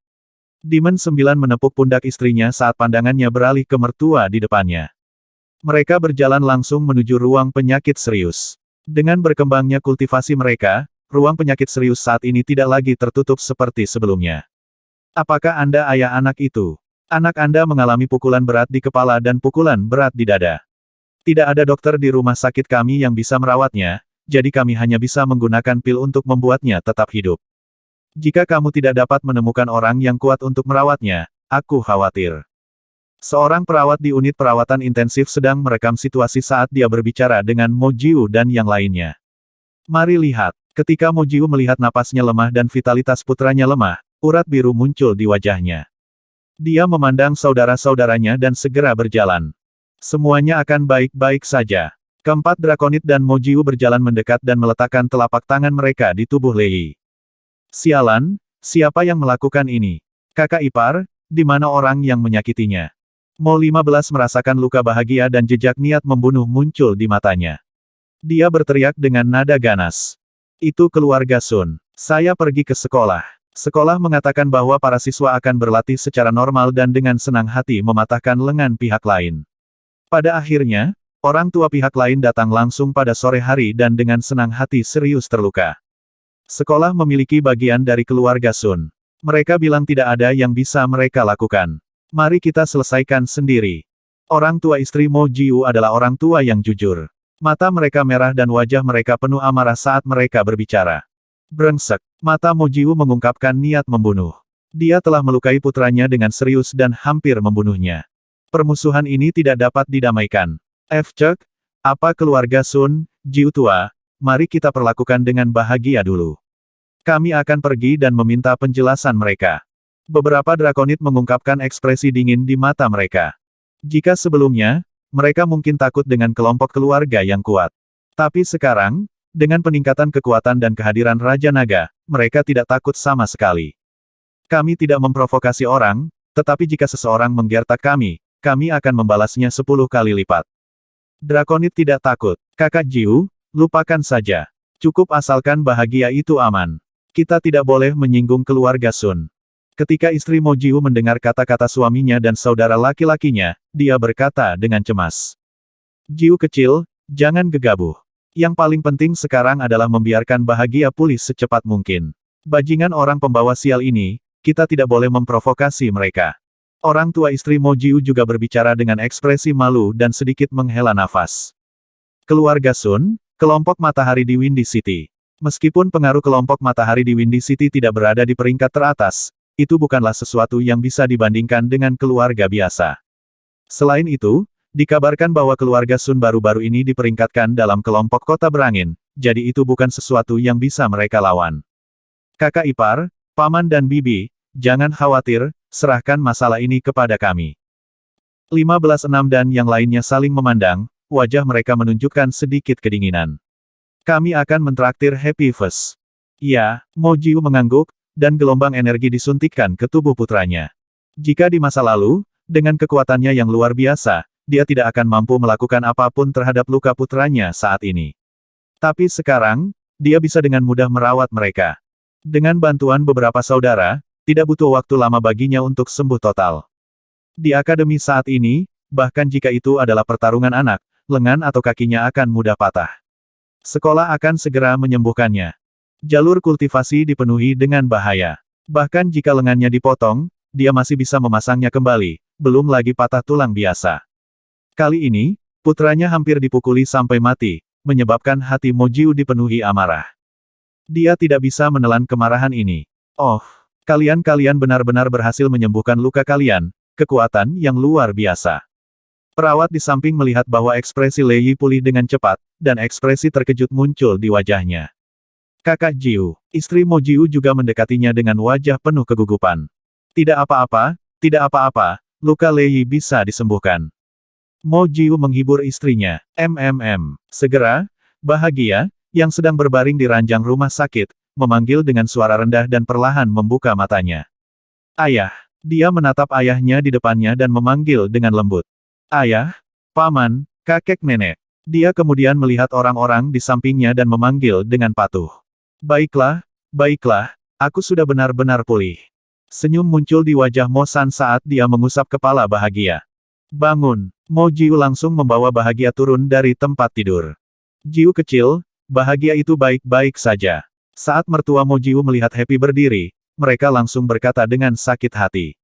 [SPEAKER 1] Demon 9 menepuk pundak istrinya saat pandangannya beralih ke mertua di depannya. Mereka berjalan langsung menuju ruang penyakit serius. Dengan berkembangnya kultivasi mereka, ruang penyakit serius saat ini tidak lagi tertutup seperti sebelumnya. Apakah Anda ayah anak itu? Anak Anda mengalami pukulan berat di kepala dan pukulan berat di dada. Tidak ada dokter di rumah sakit kami yang bisa merawatnya, jadi kami hanya bisa menggunakan pil untuk membuatnya tetap hidup. Jika kamu tidak dapat menemukan orang yang kuat untuk merawatnya, aku khawatir. Seorang perawat di unit perawatan intensif sedang merekam situasi saat dia berbicara dengan Mo Jiu dan yang lainnya. Mari lihat, ketika Mo Jiu melihat napasnya lemah dan vitalitas putranya lemah, urat biru muncul di wajahnya. Dia memandang saudara-saudaranya dan segera berjalan. Semuanya akan baik-baik saja. Keempat drakonit dan Mo Jiu berjalan mendekat dan meletakkan telapak tangan mereka di tubuh Lei. Sialan, siapa yang melakukan ini? Kakak ipar, di mana orang yang menyakitinya? Mo 15 merasakan luka bahagia dan jejak niat membunuh muncul di matanya. Dia berteriak dengan nada ganas. Itu keluarga Sun. Saya pergi ke sekolah. Sekolah mengatakan bahwa para siswa akan berlatih secara normal dan dengan senang hati mematahkan lengan pihak lain. Pada akhirnya, orang tua pihak lain datang langsung pada sore hari dan dengan senang hati serius terluka. Sekolah memiliki bagian dari keluarga Sun. Mereka bilang tidak ada yang bisa mereka lakukan. Mari kita selesaikan sendiri. Orang tua istri Mo Jiu adalah orang tua yang jujur. Mata mereka merah dan wajah mereka penuh amarah saat mereka berbicara. Brengsek, mata Mo Jiu mengungkapkan niat membunuh. Dia telah melukai putranya dengan serius dan hampir membunuhnya. Permusuhan ini tidak dapat didamaikan. Cek, apa keluarga Sun, Jiu tua, mari kita perlakukan dengan bahagia dulu. Kami akan pergi dan meminta penjelasan mereka. Beberapa drakonit mengungkapkan ekspresi dingin di mata mereka. Jika sebelumnya, mereka mungkin takut dengan kelompok keluarga yang kuat. Tapi sekarang, dengan peningkatan kekuatan dan kehadiran Raja Naga, mereka tidak takut sama sekali. Kami tidak memprovokasi orang, tetapi jika seseorang menggertak kami akan membalasnya 10 kali lipat. Drakonit tidak takut. Kakak Jiu, lupakan saja. Cukup asalkan bahagia itu aman. Kita tidak boleh menyinggung keluarga Sun. Ketika istri Mo Jiu mendengar kata-kata suaminya dan saudara laki-lakinya, dia berkata dengan cemas. Jiu kecil, jangan gegabah. Yang paling penting sekarang adalah membiarkan bahagia pulih secepat mungkin. Bajingan orang pembawa sial ini, kita tidak boleh memprovokasi mereka. Orang tua istri Mo Jiu juga berbicara dengan ekspresi malu dan sedikit menghela nafas. Keluarga Sun, kelompok matahari di Windy City. Meskipun pengaruh kelompok matahari di Windy City tidak berada di peringkat teratas, itu bukanlah sesuatu yang bisa dibandingkan dengan keluarga biasa. Selain itu, dikabarkan bahwa keluarga Sun baru-baru ini diperingkatkan dalam kelompok kota berangin, jadi itu bukan sesuatu yang bisa mereka lawan. Kakak ipar, paman dan bibi, jangan khawatir, serahkan masalah ini kepada kami. 15-6 dan yang lainnya saling memandang, wajah mereka menunjukkan sedikit kedinginan. Kami akan mentraktir Happy Fest. Ya, Mo Jiu mengangguk, dan gelombang energi disuntikkan ke tubuh putranya. Jika di masa lalu, dengan kekuatannya yang luar biasa, dia tidak akan mampu melakukan apapun terhadap luka putranya saat ini. Tapi sekarang, dia bisa dengan mudah merawat mereka. Dengan bantuan beberapa saudara, tidak butuh waktu lama baginya untuk sembuh total. Di akademi saat ini, bahkan jika itu adalah pertarungan anak, lengan atau kakinya akan mudah patah. Sekolah akan segera menyembuhkannya. Jalur kultivasi dipenuhi dengan bahaya. Bahkan jika lengannya dipotong, dia masih bisa memasangnya kembali, belum lagi patah tulang biasa. Kali ini, putranya hampir dipukuli sampai mati, menyebabkan hati Mo Jiu dipenuhi amarah. Dia tidak bisa menelan kemarahan ini. Oh, kalian benar-benar berhasil menyembuhkan luka kalian, kekuatan yang luar biasa. Perawat di samping melihat bahwa ekspresi Lei Yi pulih dengan cepat, dan ekspresi terkejut muncul di wajahnya. Kakak Jiu, istri Mo Jiu juga mendekatinya dengan wajah penuh kegugupan. Tidak apa-apa, tidak apa-apa, luka Lei Yi bisa disembuhkan. Mo Jiu menghibur istrinya. Segera, bahagia, yang sedang berbaring di ranjang rumah sakit, memanggil dengan suara rendah dan perlahan membuka matanya. Ayah. Dia menatap ayahnya di depannya dan memanggil dengan lembut. Ayah, paman, kakek nenek. Dia kemudian melihat orang-orang di sampingnya dan memanggil dengan patuh. Baiklah, baiklah, aku sudah benar-benar pulih. Senyum muncul di wajah Mo San saat dia mengusap kepala bahagia. Bangun, Mo Jiu langsung membawa bahagia turun dari tempat tidur. Jiu kecil, bahagia itu baik-baik saja. Saat mertua Mo Jiu melihat Happy berdiri, mereka langsung berkata dengan sakit hati.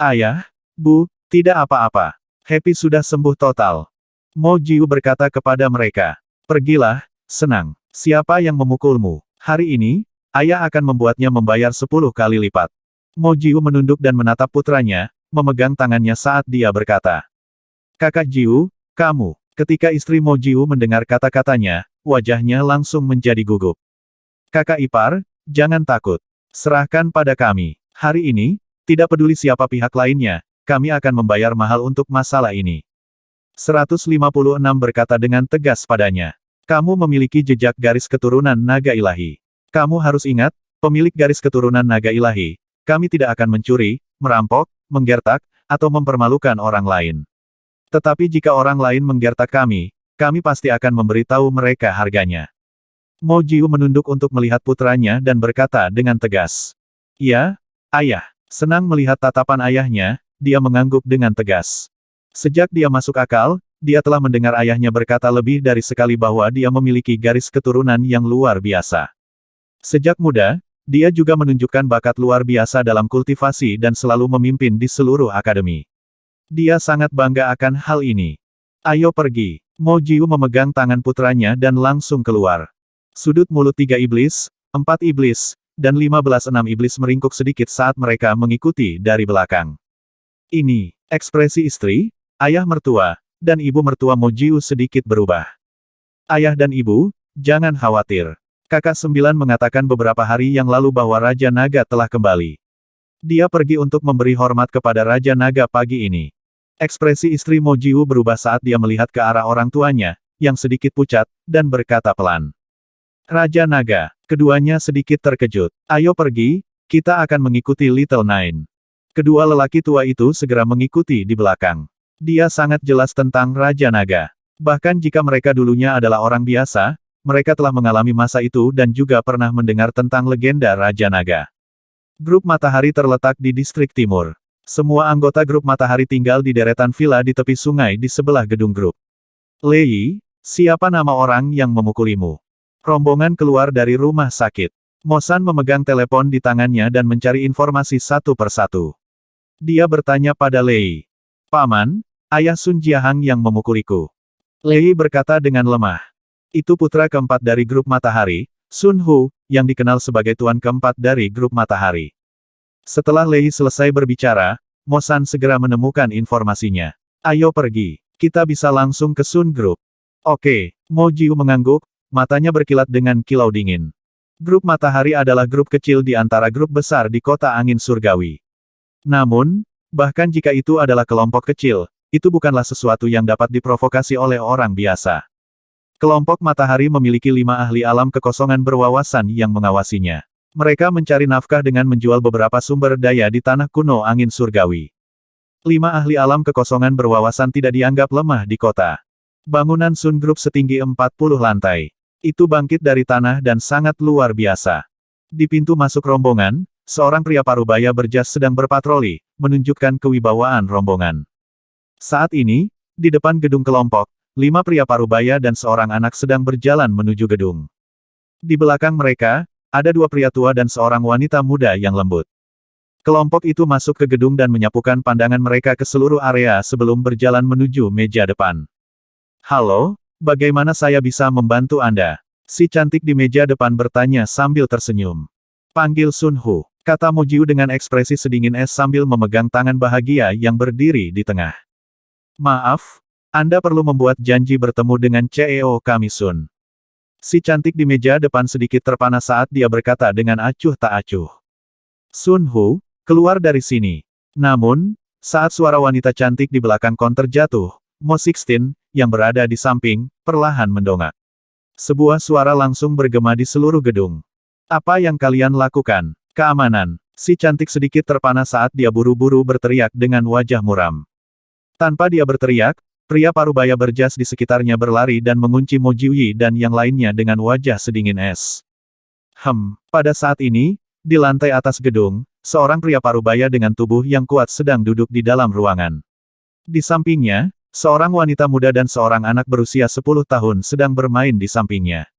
[SPEAKER 1] Ayah, Bu, tidak apa-apa. Happy sudah sembuh total. Mo Jiu berkata kepada mereka. Pergilah, senang. Siapa yang memukulmu? Hari ini, ayah akan membuatnya membayar 10 kali lipat. Mo Jiu menunduk dan menatap putranya, memegang tangannya saat dia berkata. Kakak Jiu, kamu. Ketika istri Mo Jiu mendengar kata-katanya, wajahnya langsung menjadi gugup. Kakak ipar, jangan takut. Serahkan pada kami. Hari ini, tidak peduli siapa pihak lainnya, kami akan membayar mahal untuk masalah ini. 156 berkata dengan tegas padanya. Kamu memiliki jejak garis keturunan naga ilahi. Kamu harus ingat, pemilik garis keturunan naga ilahi, kami tidak akan mencuri, merampok, menggertak, atau mempermalukan orang lain. Tetapi jika orang lain menggertak kami pasti akan memberitahu mereka harganya. Mo Jiu menunduk untuk melihat putranya dan berkata dengan tegas. Ya, ayah. Senang melihat tatapan ayahnya, dia mengangguk dengan tegas. Sejak dia masuk akal, dia telah mendengar ayahnya berkata lebih dari sekali bahwa dia memiliki garis keturunan yang luar biasa. Sejak muda, dia juga menunjukkan bakat luar biasa dalam kultivasi dan selalu memimpin di seluruh akademi. Dia sangat bangga akan hal ini. Ayo pergi. Mo Jiu memegang tangan putranya dan langsung keluar. Sudut mulut 3 iblis, 4 iblis, dan 15-6 iblis meringkuk sedikit saat mereka mengikuti dari belakang. Ini, ekspresi istri, ayah mertua, dan ibu mertua Mo Jiu sedikit berubah. Ayah dan ibu, jangan khawatir. Kakak 9 mengatakan beberapa hari yang lalu bahwa Raja Naga telah kembali. Dia pergi untuk memberi hormat kepada Raja Naga pagi ini. Ekspresi istri Mo Jiu berubah saat dia melihat ke arah orang tuanya, yang sedikit pucat, dan berkata pelan. Raja Naga, keduanya sedikit terkejut. Ayo pergi, kita akan mengikuti Little Nine. Kedua lelaki tua itu segera mengikuti di belakang. Dia sangat jelas tentang Raja Naga. Bahkan jika mereka dulunya adalah orang biasa, mereka telah mengalami masa itu dan juga pernah mendengar tentang legenda Raja Naga. Grup Matahari terletak di distrik timur. Semua anggota grup Matahari tinggal di deretan villa di tepi sungai di sebelah gedung grup. Lei Yi, siapa nama orang yang memukulimu? Rombongan keluar dari rumah sakit. Mo San memegang telepon di tangannya dan mencari informasi satu persatu. Dia bertanya pada Lei Yi. Paman, ayah Sun Jiahang yang memukuliku. Lei Yi berkata dengan lemah. Itu putra keempat dari grup Matahari, Sun Hu, yang dikenal sebagai tuan keempat dari grup Matahari. Setelah Lei Yi selesai berbicara, Mo San segera menemukan informasinya. Ayo pergi, kita bisa langsung ke Sun Group. Oke, Mo Jiu mengangguk, matanya berkilat dengan kilau dingin. Grup Matahari adalah grup kecil di antara grup besar di kota angin surgawi. Namun, bahkan jika itu adalah kelompok kecil, itu bukanlah sesuatu yang dapat diprovokasi oleh orang biasa. Kelompok Matahari memiliki 5 ahli alam kekosongan berwawasan yang mengawasinya. Mereka mencari nafkah dengan menjual beberapa sumber daya di tanah kuno angin surgawi. 5 ahli alam kekosongan berwawasan tidak dianggap lemah di kota. Bangunan Sun Group setinggi 40 lantai. Itu bangkit dari tanah dan sangat luar biasa. Di pintu masuk rombongan, seorang pria parubaya berjas sedang berpatroli, menunjukkan kewibawaan rombongan. Saat ini, di depan gedung kelompok, 5 pria parubaya dan seorang anak sedang berjalan menuju gedung. Di belakang mereka, ada 2 pria tua dan seorang wanita muda yang lembut. Kelompok itu masuk ke gedung dan menyapukan pandangan mereka ke seluruh area sebelum berjalan menuju meja depan. Halo, bagaimana saya bisa membantu Anda? Si cantik di meja depan bertanya sambil tersenyum. Panggil Sun Hu. Kata Mo Jiu dengan ekspresi sedingin es sambil memegang tangan bahagia yang berdiri di tengah. Maaf, Anda perlu membuat janji bertemu dengan CEO kami Sun. Si cantik di meja depan sedikit terpana saat dia berkata dengan acuh tak acuh. Sun Hu, keluar dari sini. Namun, saat suara wanita cantik di belakang konter jatuh, Mo Sixteen, yang berada di samping, perlahan mendongak. Sebuah suara langsung bergema di seluruh gedung. Apa yang kalian lakukan? Keamanan. Si cantik sedikit terpana saat dia buru-buru berteriak dengan wajah muram. Tanpa dia berteriak, pria parubaya berjas di sekitarnya berlari dan mengunci Mo Jiuyi dan yang lainnya dengan wajah sedingin es. Pada saat ini, di lantai atas gedung, seorang pria parubaya dengan tubuh yang kuat sedang duduk di dalam ruangan. Di sampingnya, seorang wanita muda dan seorang anak berusia 10 tahun sedang bermain di sampingnya.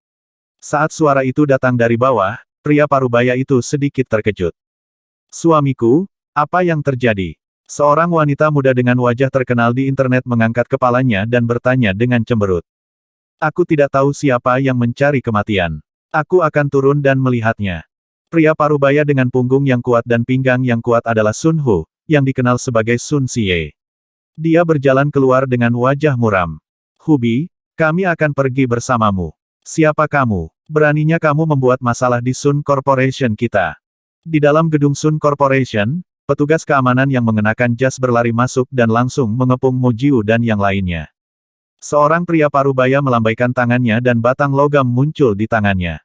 [SPEAKER 1] Saat suara itu datang dari bawah, pria parubaya itu sedikit terkejut. Suamiku, apa yang terjadi? Seorang wanita muda dengan wajah terkenal di internet mengangkat kepalanya dan bertanya dengan cemberut. Aku tidak tahu siapa yang mencari kematian. Aku akan turun dan melihatnya. Pria parubaya dengan punggung yang kuat dan pinggang yang kuat adalah Sun Hu, yang dikenal sebagai Sun Xie. Dia berjalan keluar dengan wajah muram. Hubi, kami akan pergi bersamamu. Siapa kamu? Beraninya kamu membuat masalah di Sun Corporation kita. Di dalam gedung Sun Corporation, petugas keamanan yang mengenakan jas berlari masuk dan langsung mengepung Mo Jiu dan yang lainnya. Seorang pria parubaya melambaikan tangannya dan batang logam muncul di tangannya.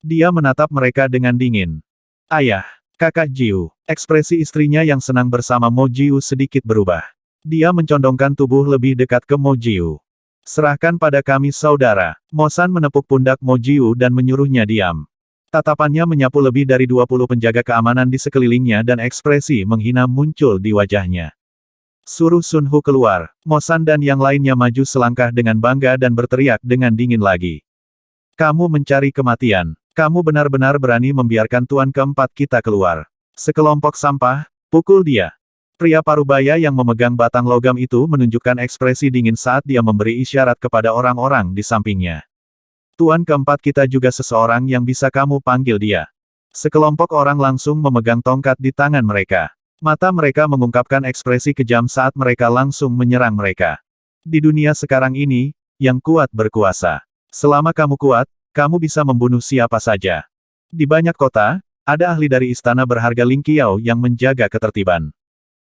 [SPEAKER 1] Dia menatap mereka dengan dingin. Ayah, kakak Jiu. Ekspresi istrinya yang senang bersama Mo Jiu sedikit berubah. Dia mencondongkan tubuh lebih dekat ke Mo Jiu. Serahkan pada kami saudara. Mo San menepuk pundak Mo Jiu dan menyuruhnya diam. Tatapannya menyapu lebih dari 20 penjaga keamanan di sekelilingnya dan ekspresi menghina muncul di wajahnya. Suruh Sun Hu keluar. Mo San dan yang lainnya maju selangkah dengan bangga dan berteriak dengan dingin lagi. Kamu mencari kematian. Kamu benar-benar berani membiarkan tuan keempat kita keluar. Sekelompok sampah, pukul dia. Pria parubaya yang memegang batang logam itu menunjukkan ekspresi dingin saat dia memberi isyarat kepada orang-orang di sampingnya. Tuan keempat kita juga seseorang yang bisa kamu panggil dia. Sekelompok orang langsung memegang tongkat di tangan mereka. Mata mereka mengungkapkan ekspresi kejam saat mereka langsung menyerang mereka. Di dunia sekarang ini, yang kuat berkuasa. Selama kamu kuat, kamu bisa membunuh siapa saja. Di banyak kota, ada ahli dari istana berharga Ling Qiao yang menjaga ketertiban.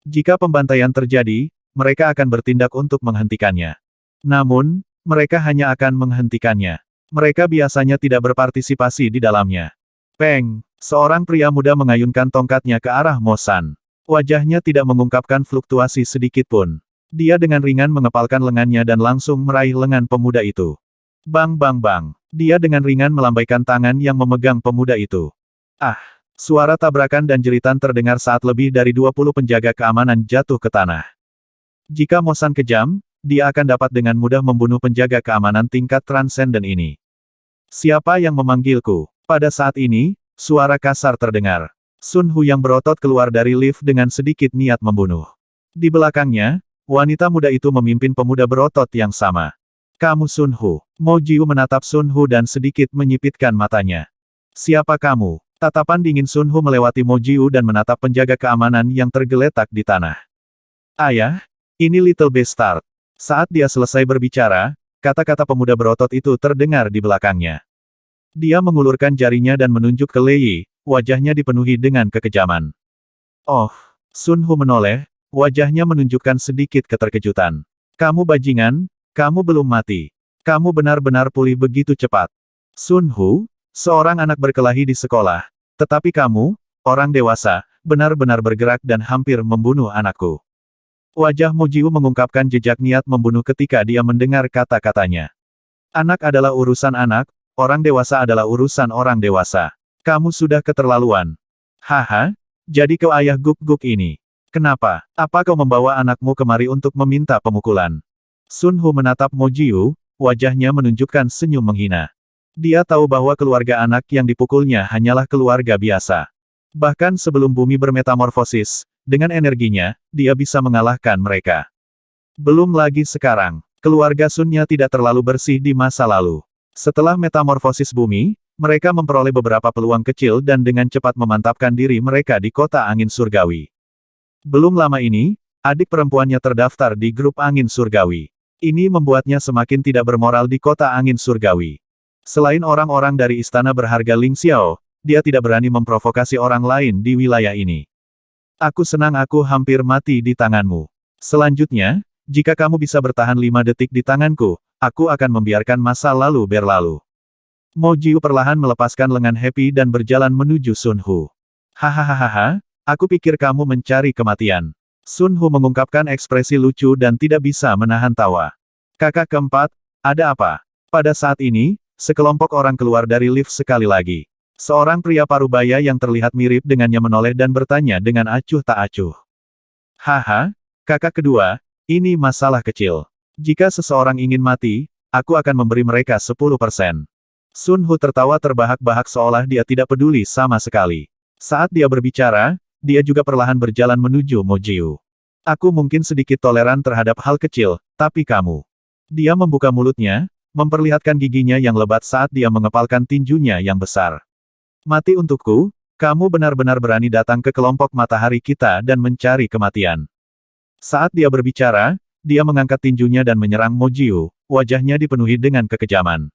[SPEAKER 1] Jika pembantaian terjadi, mereka akan bertindak untuk menghentikannya. Namun, mereka hanya akan menghentikannya. Mereka biasanya tidak berpartisipasi di dalamnya. Peng, seorang pria muda mengayunkan tongkatnya ke arah Mo San. Wajahnya tidak mengungkapkan fluktuasi sedikit pun. Dia dengan ringan mengepalkan lengannya dan langsung meraih lengan pemuda itu. Bang bang bang. Dia dengan ringan melambaikan tangan yang memegang pemuda itu. Ah! Suara tabrakan dan jeritan terdengar saat lebih dari 20 penjaga keamanan jatuh ke tanah. Jika Mo San kejam, dia akan dapat dengan mudah membunuh penjaga keamanan tingkat transenden ini. Siapa yang memanggilku? Pada saat ini, suara kasar terdengar. Sun Hu yang berotot keluar dari lift dengan sedikit niat membunuh. Di belakangnya, wanita muda itu memimpin pemuda berotot yang sama. Kamu Sun Hu. Mo Jiu menatap Sun Hu dan sedikit menyipitkan matanya. Siapa kamu? Tatapan dingin Sun Hu melewati Mo Jiu dan menatap penjaga keamanan yang tergeletak di tanah. Ayah, ini Little Bastard. Saat dia selesai berbicara, kata-kata pemuda berotot itu terdengar di belakangnya. Dia mengulurkan jarinya dan menunjuk ke Lei Yi, wajahnya dipenuhi dengan kekejaman. Oh, Sun Hu menoleh, wajahnya menunjukkan sedikit keterkejutan. Kamu bajingan, kamu belum mati. Kamu benar-benar pulih begitu cepat. Sun Hu, seorang anak berkelahi di sekolah, tetapi kamu, orang dewasa, benar-benar bergerak dan hampir membunuh anakku. Wajah Mo Jiu mengungkapkan jejak niat membunuh ketika dia mendengar kata-katanya. Anak adalah urusan anak, orang dewasa adalah urusan orang dewasa. Kamu sudah keterlaluan. Haha, jadi kau ayah guk-guk ini. Kenapa? Apa kau membawa anakmu kemari untuk meminta pemukulan? Sun Hu menatap Mo Jiu, wajahnya menunjukkan senyum menghina. Dia tahu bahwa keluarga anak yang dipukulnya hanyalah keluarga biasa. Bahkan sebelum bumi bermetamorfosis, dengan energinya, dia bisa mengalahkan mereka. Belum lagi sekarang, keluarga Sunnya tidak terlalu bersih di masa lalu. Setelah metamorfosis bumi, Mereka memperoleh beberapa peluang kecil dan dengan cepat memantapkan diri mereka di kota angin surgawi. Belum lama ini, adik perempuannya terdaftar di grup angin surgawi. Ini membuatnya semakin tidak bermoral di kota angin surgawi. Selain orang-orang dari istana berharga Ling Xiao, dia tidak berani memprovokasi orang lain di wilayah ini. Aku senang aku hampir mati di tanganmu. Selanjutnya, jika kamu bisa bertahan 5 detik di tanganku, aku akan membiarkan masa lalu berlalu. Mo Jiu perlahan melepaskan lengan Happy dan berjalan menuju Sun Hu. Hahaha, aku pikir kamu mencari kematian. Sun Hu mengungkapkan ekspresi lucu dan tidak bisa menahan tawa. Kakak keempat, ada apa? Pada saat ini, sekelompok orang keluar dari lift sekali lagi. Seorang pria parubaya yang terlihat mirip dengannya menoleh dan bertanya dengan acuh tak acuh. Haha, kakak kedua, ini masalah kecil. Jika seseorang ingin mati, aku akan memberi mereka 10%. Sun Hu tertawa terbahak-bahak seolah dia tidak peduli sama sekali. Saat dia berbicara, dia juga perlahan berjalan menuju Mo Jiu. Aku mungkin sedikit toleran terhadap hal kecil, tapi kamu. Dia membuka mulutnya, memperlihatkan giginya yang lebat saat dia mengepalkan tinjunya yang besar. Mati untukku, kamu benar-benar berani datang ke kelompok matahari kita dan mencari kematian. Saat dia berbicara, dia mengangkat tinjunya dan menyerang Mo Jiu, wajahnya dipenuhi dengan kekejaman.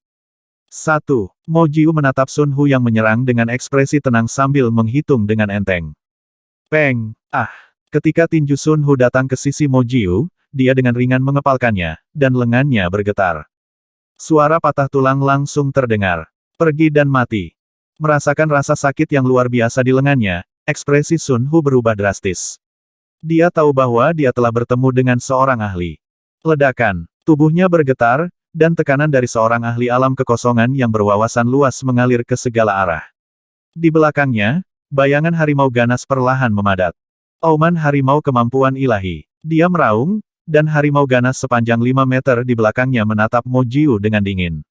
[SPEAKER 1] 1. Mo Jiu menatap Sun Hu yang menyerang dengan ekspresi tenang sambil menghitung dengan enteng. Peng! Ah! Ketika tinju Sun Hu datang ke sisi Mo Jiu, dia dengan ringan mengepalkannya, dan lengannya bergetar. Suara patah tulang langsung terdengar. Pergi dan mati. Merasakan rasa sakit yang luar biasa di lengannya, ekspresi Sun Hu berubah drastis. Dia tahu bahwa dia telah bertemu dengan seorang ahli. Ledakan. Tubuhnya bergetar, dan tekanan dari seorang ahli alam kekosongan yang berwawasan luas mengalir ke segala arah. Di belakangnya, bayangan harimau ganas perlahan memadat. Auman harimau kemampuan ilahi. Dia meraung, dan harimau ganas sepanjang 5 meter di belakangnya menatap Mo Jiu dengan dingin.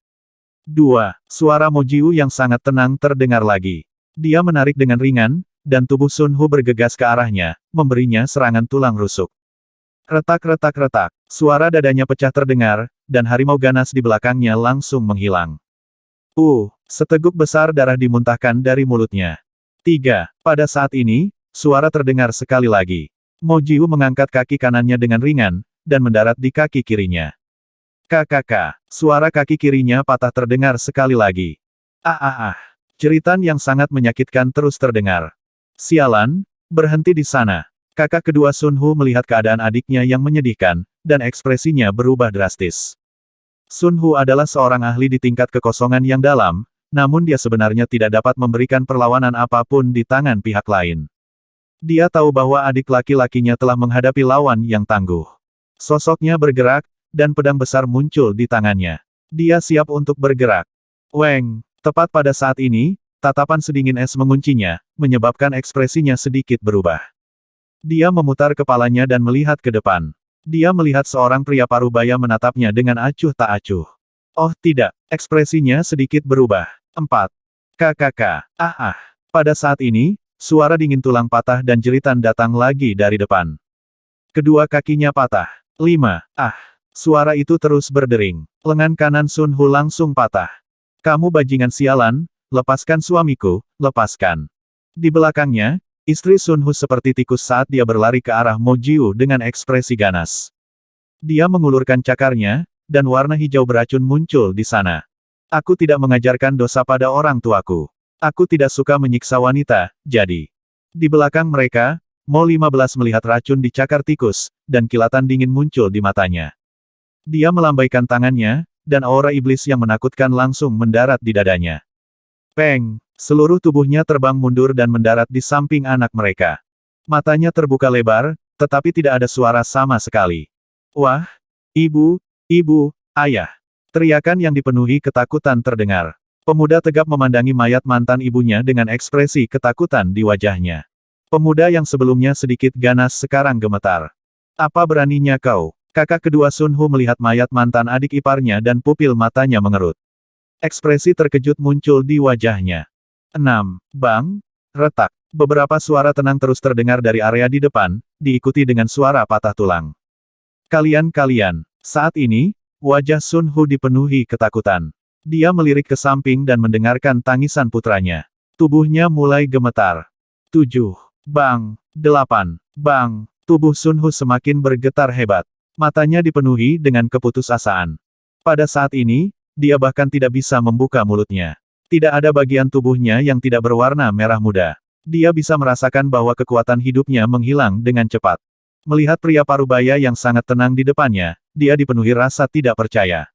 [SPEAKER 1] 2. Suara Mo Jiu yang sangat tenang terdengar lagi. Dia menarik dengan ringan, dan tubuh Sun Hu bergegas ke arahnya, memberinya serangan tulang rusuk. Retak-retak-retak. Suara dadanya pecah terdengar, dan harimau ganas di belakangnya langsung menghilang. Seteguk besar darah dimuntahkan dari mulutnya. 3. Pada saat ini, suara terdengar sekali lagi. Mo Jiu mengangkat kaki kanannya dengan ringan, dan mendarat di kaki kirinya. Kakak, suara kaki kirinya patah terdengar sekali lagi. Jeritan yang sangat menyakitkan terus terdengar. Sialan, berhenti di sana. Kakak kedua Sun Hu melihat keadaan adiknya yang menyedihkan, dan ekspresinya berubah drastis. Sun Hu adalah seorang ahli di tingkat kekosongan yang dalam, namun dia sebenarnya tidak dapat memberikan perlawanan apapun di tangan pihak lain. Dia tahu bahwa adik laki-lakinya telah menghadapi lawan yang tangguh. Sosoknya bergerak, dan pedang besar muncul di tangannya. Dia siap untuk bergerak. Weng, tepat pada saat ini, tatapan sedingin es menguncinya, menyebabkan ekspresinya sedikit berubah. Dia memutar kepalanya dan melihat ke depan. Dia melihat seorang pria parubaya menatapnya dengan acuh tak acuh. Oh tidak, ekspresinya sedikit berubah. 4. Kakak. Pada saat ini, suara dingin tulang patah dan jeritan datang lagi dari depan. Kedua kakinya patah. 5. Suara itu terus berdering. Lengan kanan Sun Hu langsung patah. Kamu bajingan sialan, lepaskan suamiku, lepaskan. Di belakangnya, istri Sun Hu seperti tikus saat dia berlari ke arah Mo Jiu dengan ekspresi ganas. Dia mengulurkan cakarnya, dan warna hijau beracun muncul di sana. Aku tidak mengajarkan dosa pada orang tuaku. Aku tidak suka menyiksa wanita, jadi. Di belakang mereka, Mo 15 melihat racun di cakar tikus, dan kilatan dingin muncul di matanya. Dia melambaikan tangannya, dan aura iblis yang menakutkan langsung mendarat di dadanya. Peng! Seluruh tubuhnya terbang mundur dan mendarat di samping anak mereka. Matanya terbuka lebar, tetapi tidak ada suara sama sekali. Wah! Ibu! Ibu! Ayah! Teriakan yang dipenuhi ketakutan terdengar. Pemuda tegap memandangi mayat mantan ibunya dengan ekspresi ketakutan di wajahnya. Pemuda yang sebelumnya sedikit ganas sekarang gemetar. Apa beraninya kau? Kakak kedua Sun Hu melihat mayat mantan adik iparnya dan pupil matanya mengerut. Ekspresi terkejut muncul di wajahnya. 6. Bang! Retak. Beberapa suara tenang terus terdengar dari area di depan, diikuti dengan suara patah tulang. Kalian, saat ini, wajah Sun Hu dipenuhi ketakutan. Dia melirik ke samping dan mendengarkan tangisan putranya. Tubuhnya mulai gemetar. 7. Bang. 8. Bang. Tubuh Sun Hu semakin bergetar hebat. Matanya dipenuhi dengan keputusasaan. Pada saat ini, dia bahkan tidak bisa membuka mulutnya. Tidak ada bagian tubuhnya yang tidak berwarna merah muda. Dia bisa merasakan bahwa kekuatan hidupnya menghilang dengan cepat. Melihat pria parubaya yang sangat tenang di depannya, dia dipenuhi rasa tidak percaya.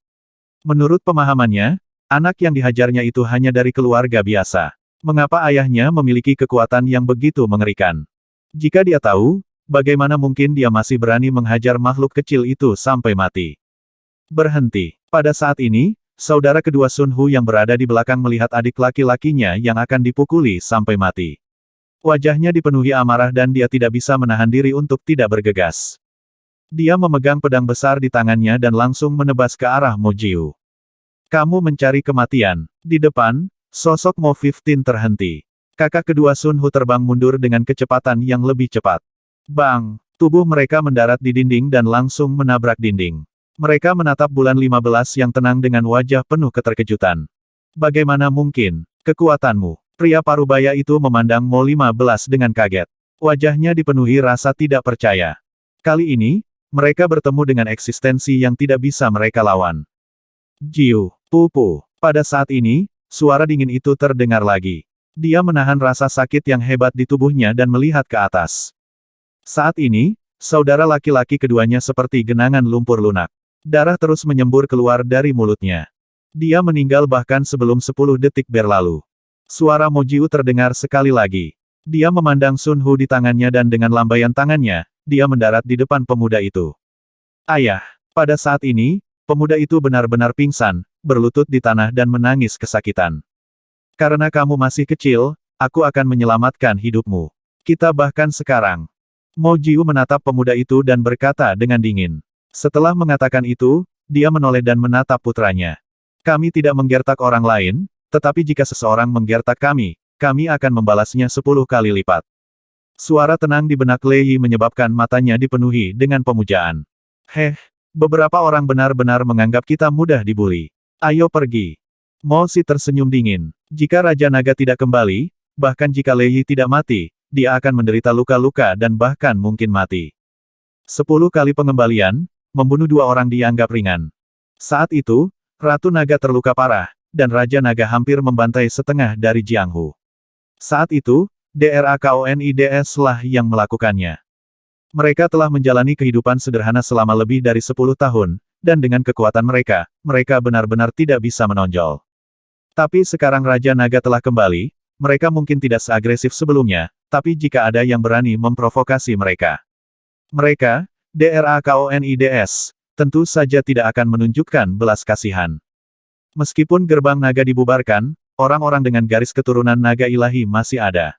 [SPEAKER 1] Menurut pemahamannya, anak yang dihajarnya itu hanya dari keluarga biasa. Mengapa ayahnya memiliki kekuatan yang begitu mengerikan? Jika dia tahu, bagaimana mungkin dia masih berani menghajar makhluk kecil itu sampai mati? Berhenti. Pada saat ini, saudara kedua Sun Hu yang berada di belakang melihat adik laki-lakinya yang akan dipukuli sampai mati. Wajahnya dipenuhi amarah dan dia tidak bisa menahan diri untuk tidak bergegas. Dia memegang pedang besar di tangannya dan langsung menebas ke arah Mo Jiu. Kamu mencari kematian. Di depan, sosok Mo 15 terhenti. Kakak kedua Sun Hu terbang mundur dengan kecepatan yang lebih cepat. Bang! Tubuh mereka mendarat di dinding dan langsung menabrak dinding. Mereka menatap bulan 15 yang tenang dengan wajah penuh keterkejutan. Bagaimana mungkin? Kekuatanmu. Pria parubaya itu memandang Mo 15 dengan kaget. Wajahnya dipenuhi rasa tidak percaya. Kali ini, mereka bertemu dengan eksistensi yang tidak bisa mereka lawan. Jiu, Pupu. Pada saat ini, suara dingin itu terdengar lagi. Dia menahan rasa sakit yang hebat di tubuhnya dan melihat ke atas. Saat ini, saudara laki-laki keduanya seperti genangan lumpur lunak. Darah terus menyembur keluar dari mulutnya. Dia meninggal bahkan sebelum 10 detik berlalu. Suara Mo Jiu terdengar sekali lagi. Dia memandang Sun Hu di tangannya dan dengan lambaian tangannya, dia mendarat di depan pemuda itu. Ayah! Pada saat ini, pemuda itu benar-benar pingsan, berlutut di tanah dan menangis kesakitan. Karena kamu masih kecil, aku akan menyelamatkan hidupmu. Kita bahkan sekarang. Mo Jiu menatap pemuda itu dan berkata dengan dingin. Setelah mengatakan itu, dia menoleh dan menatap putranya. Kami tidak menggertak orang lain, tetapi jika seseorang menggertak kami akan membalasnya 10 kali lipat. Suara tenang di benak Lei Yi menyebabkan matanya dipenuhi dengan pemujaan. Beberapa orang benar-benar menganggap kita mudah dibuli. Ayo pergi. Mo Si tersenyum dingin. Jika Raja Naga tidak kembali, bahkan jika Lei Yi tidak mati, dia akan menderita luka-luka dan bahkan mungkin mati. 10 kali pengembalian, membunuh 2 orang dianggap ringan. Saat itu, Ratu Naga terluka parah, dan Raja Naga hampir membantai setengah dari Jianghu. Saat itu, DRAKONIDS lah yang melakukannya. Mereka telah menjalani kehidupan sederhana selama lebih dari 10 tahun, dan dengan kekuatan mereka, mereka benar-benar tidak bisa menonjol. Tapi sekarang Raja Naga telah kembali, mereka mungkin tidak seagresif sebelumnya, tapi jika ada yang berani memprovokasi mereka. Mereka, DRAKONIDS, tentu saja tidak akan menunjukkan belas kasihan. Meskipun gerbang naga dibubarkan, orang-orang dengan garis keturunan naga ilahi masih ada.